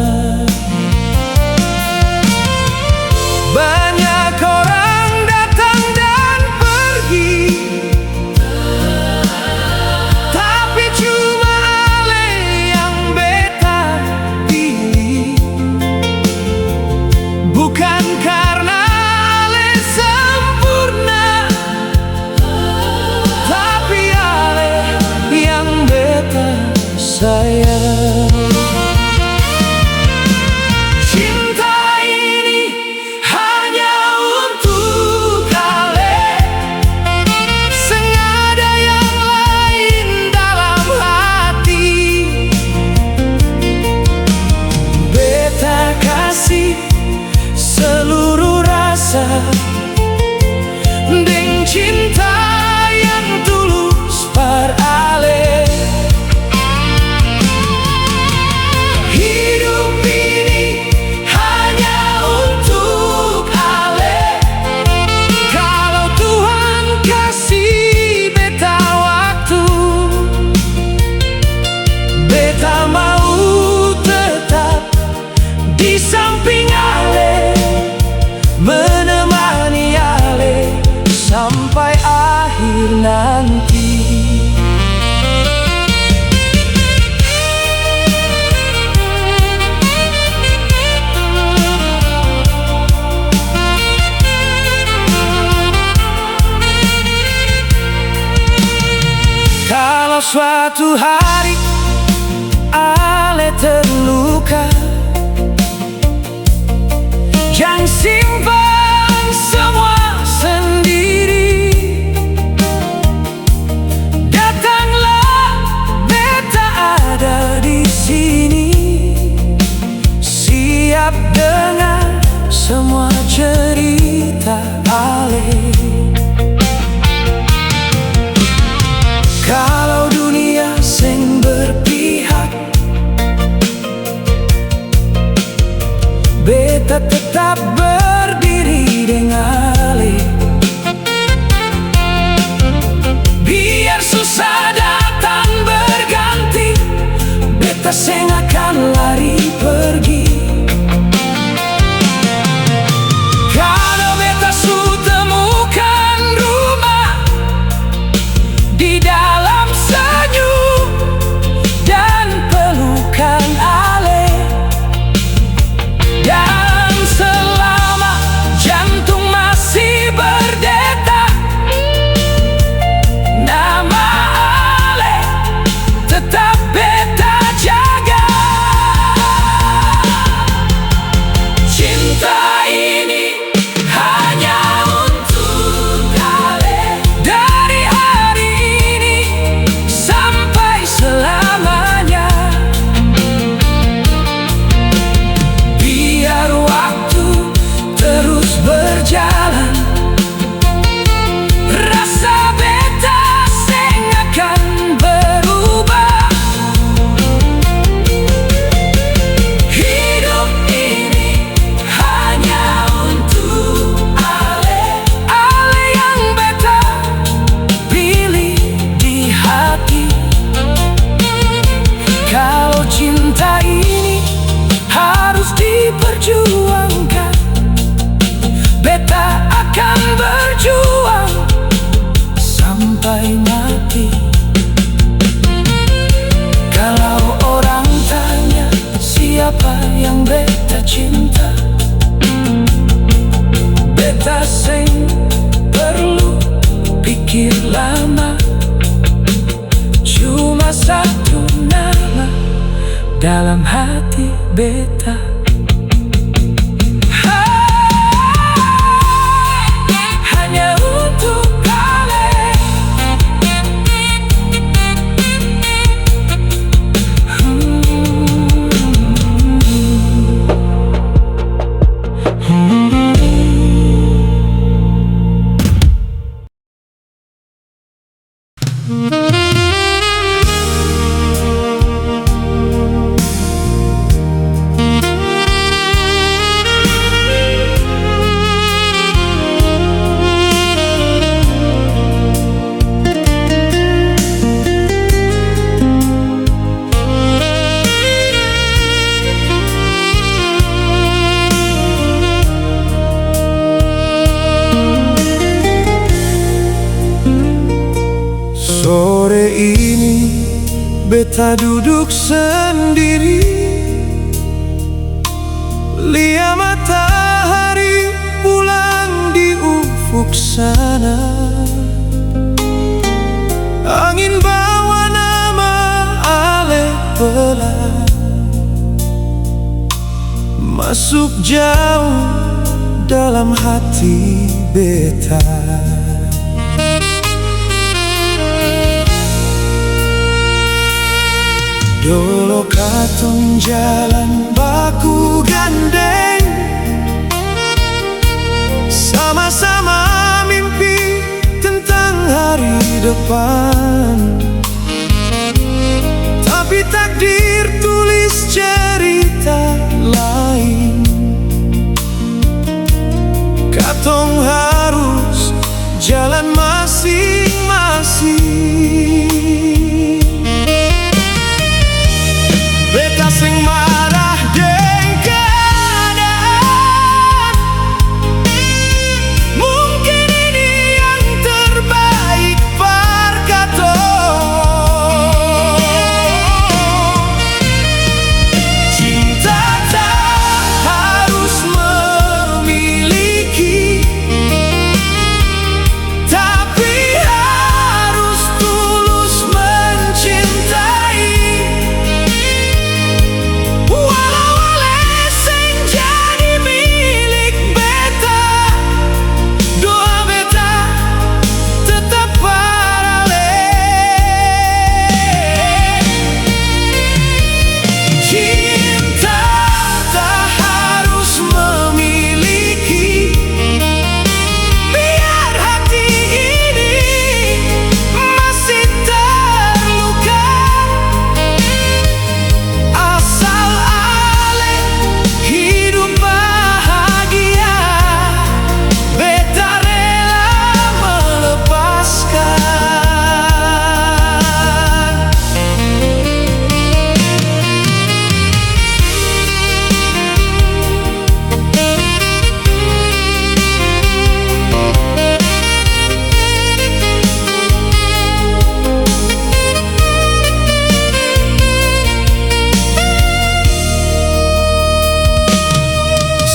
Banyak orang datang dan pergi, tapi cuma Ale yang beta pilih. Bukan karena Ale sempurna, tapi Ale yang beta sayang. Seluruh rasa deng cinta yang tulus par Ale. Hidup ini hanya untuk Ale. Kalau Tuhan kasih beta waktu, beta mau tetap di samping Ale, menemani Ale sampai akhir nanti. Kalau suatu hari Ale terluka, jangan simpan semua sendiri. Datanglah, beta ada di sini, siap dengar semua cerita Ale. Kalau dunia sing berpihak, beta tetap berdiri dengan Ale. Biar susah datang berganti, beta seng akan lari pergi. Kalau beta su temukan rumah di dalam senyum dan pelukan Ale. Dan selama jantung masih berdetak, nama Ale tetap beta jaga. dalam hati beta. Hanya untuk kale. Sore ini beta duduk sendiri, lihat matahari pulang di ufuk sana. Angin bawa nama ale pelan, masuk jauh dalam hati beta. Dolo katong jalan baku gandeng, sama-sama mimpi tentang hari depan. Tapi takdir tulis cerita lain, katong harus jalan masing-masing. Beta sing marah deng keadaan, mungkin ini yang terbaik par katong. Cinta tak harus memiliki, tapi harus tulus mencintai.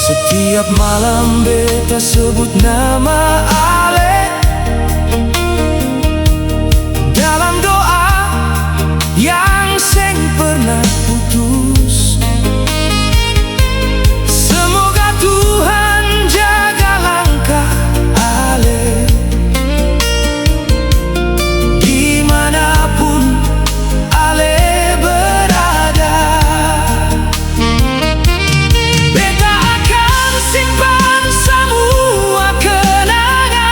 Setiap malam beta sebut nama ale dalam doa yang seng pernah putus. Semoga Tuhan jaga langkah ale dimanapun ale berada. Simpan semua kenangan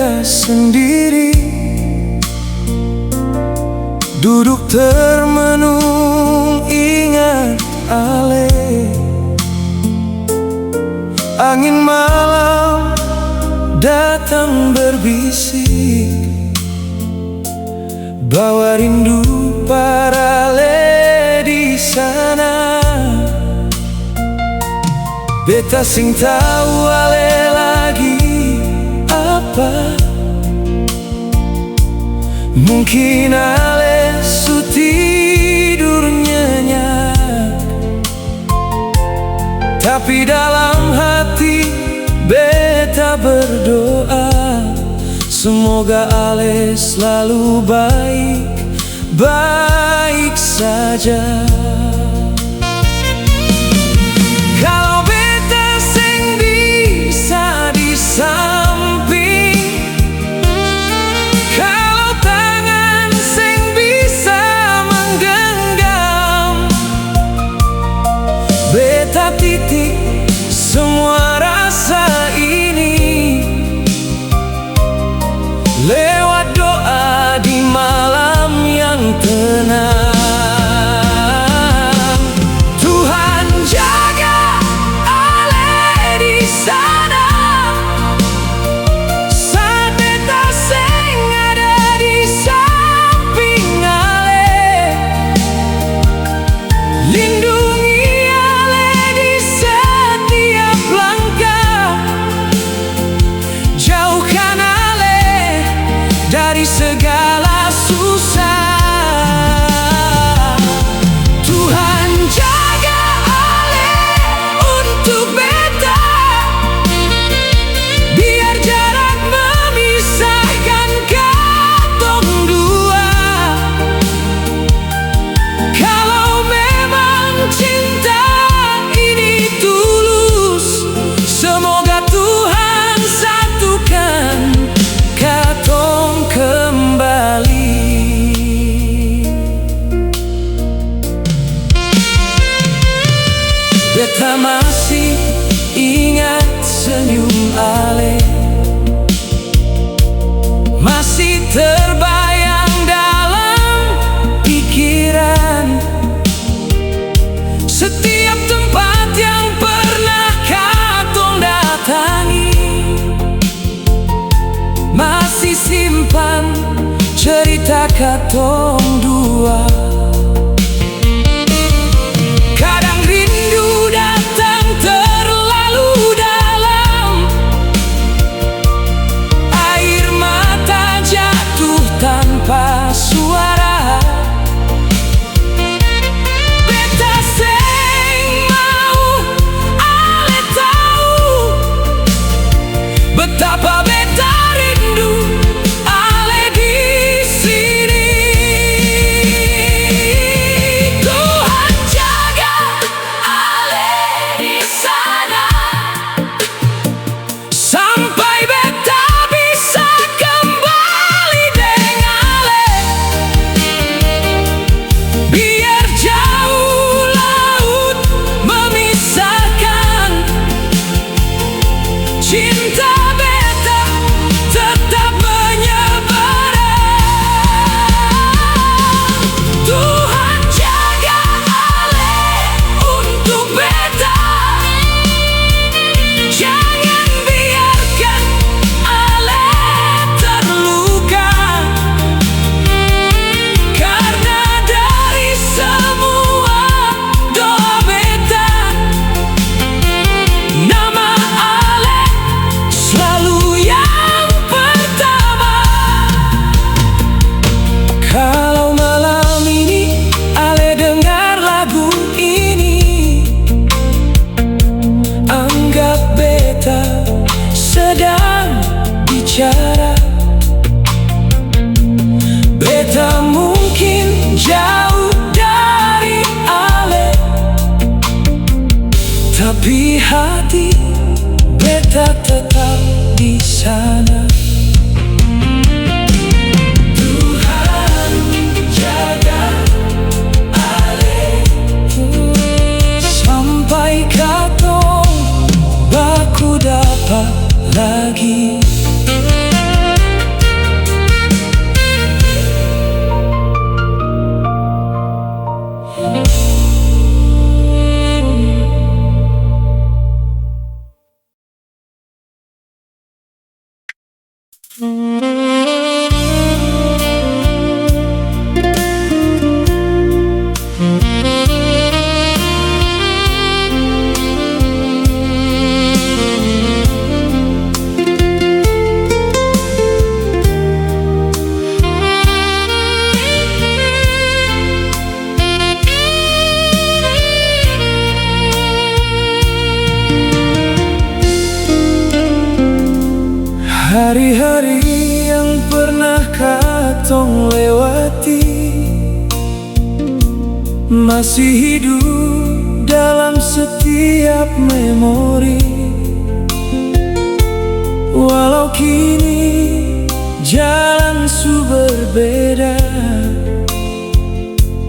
beta sendiri, duduk termenung ingat ale. Angin malam datang berbisik, bawa rindu para le di sana. Beta sing tahu ale lagi apa, mungkin ale su tidur nyenyak, tapi dalam hati beta berdoa, semoga ale selalu baik-baik saja. Kalau beta sing bisa di samping, kalau tangan sing bisa menggenggam, beta titik semua rasa ini lewat doa di malam yang tenang. Tuhan jaga ale di sana, saat beta sing ada di samping ale. Lindungi ale di setiap langkah, jauhkan ale dari segala susah. Tuhan jaga ale untuk beta, biar jarak memisahkan katong dua. Kalau memang cinta ini tulus, semoga Tuhan satukan katong kembali. Beta masih ingat senyum ale, masih terbayang dalam pikiran setiap tempat yang pernah katong datangi. Masih simpan cerita katong dua. Kadang rindu datang terlalu dalam, air mata jatuh tanpa suara. Beta sing mau ale tahu betapa beta rindu ale di sini. Tuhan jaga ale di sana, sampai beta bisa kembali dengan ale. Biar jauh laut memisahkan, cinta beta tetap menyebar. Tuhan jaga ale untuk beta, jangan biarkan ale terluka, karena dari semua doa beta, nama ale selalu yang pertama. Kalau malam ini ale dengar lagu ini, anggap beta sedang bicara. Beta mungkin jauh dari ale, tapi hati beta tetap di sana. Tuhan jaga ale sampai katong baku dapat lagi. Hari-hari yang pernah katong lewati masih hidup dalam setiap memori. Walau kini jalan su berbeda,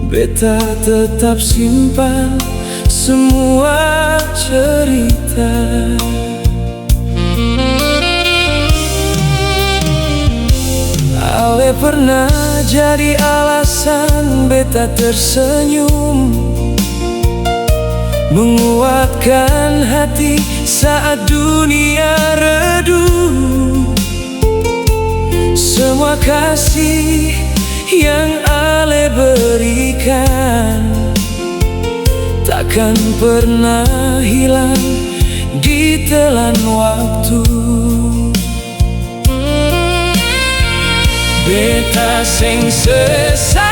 beta tetap simpan semua cerita. Ale pernah jadi alasan beta tersenyum, menguatkan hati saat dunia redup. Semua kasih yang Ale berikan takkan pernah hilang ditelan waktu. Beta sing sesat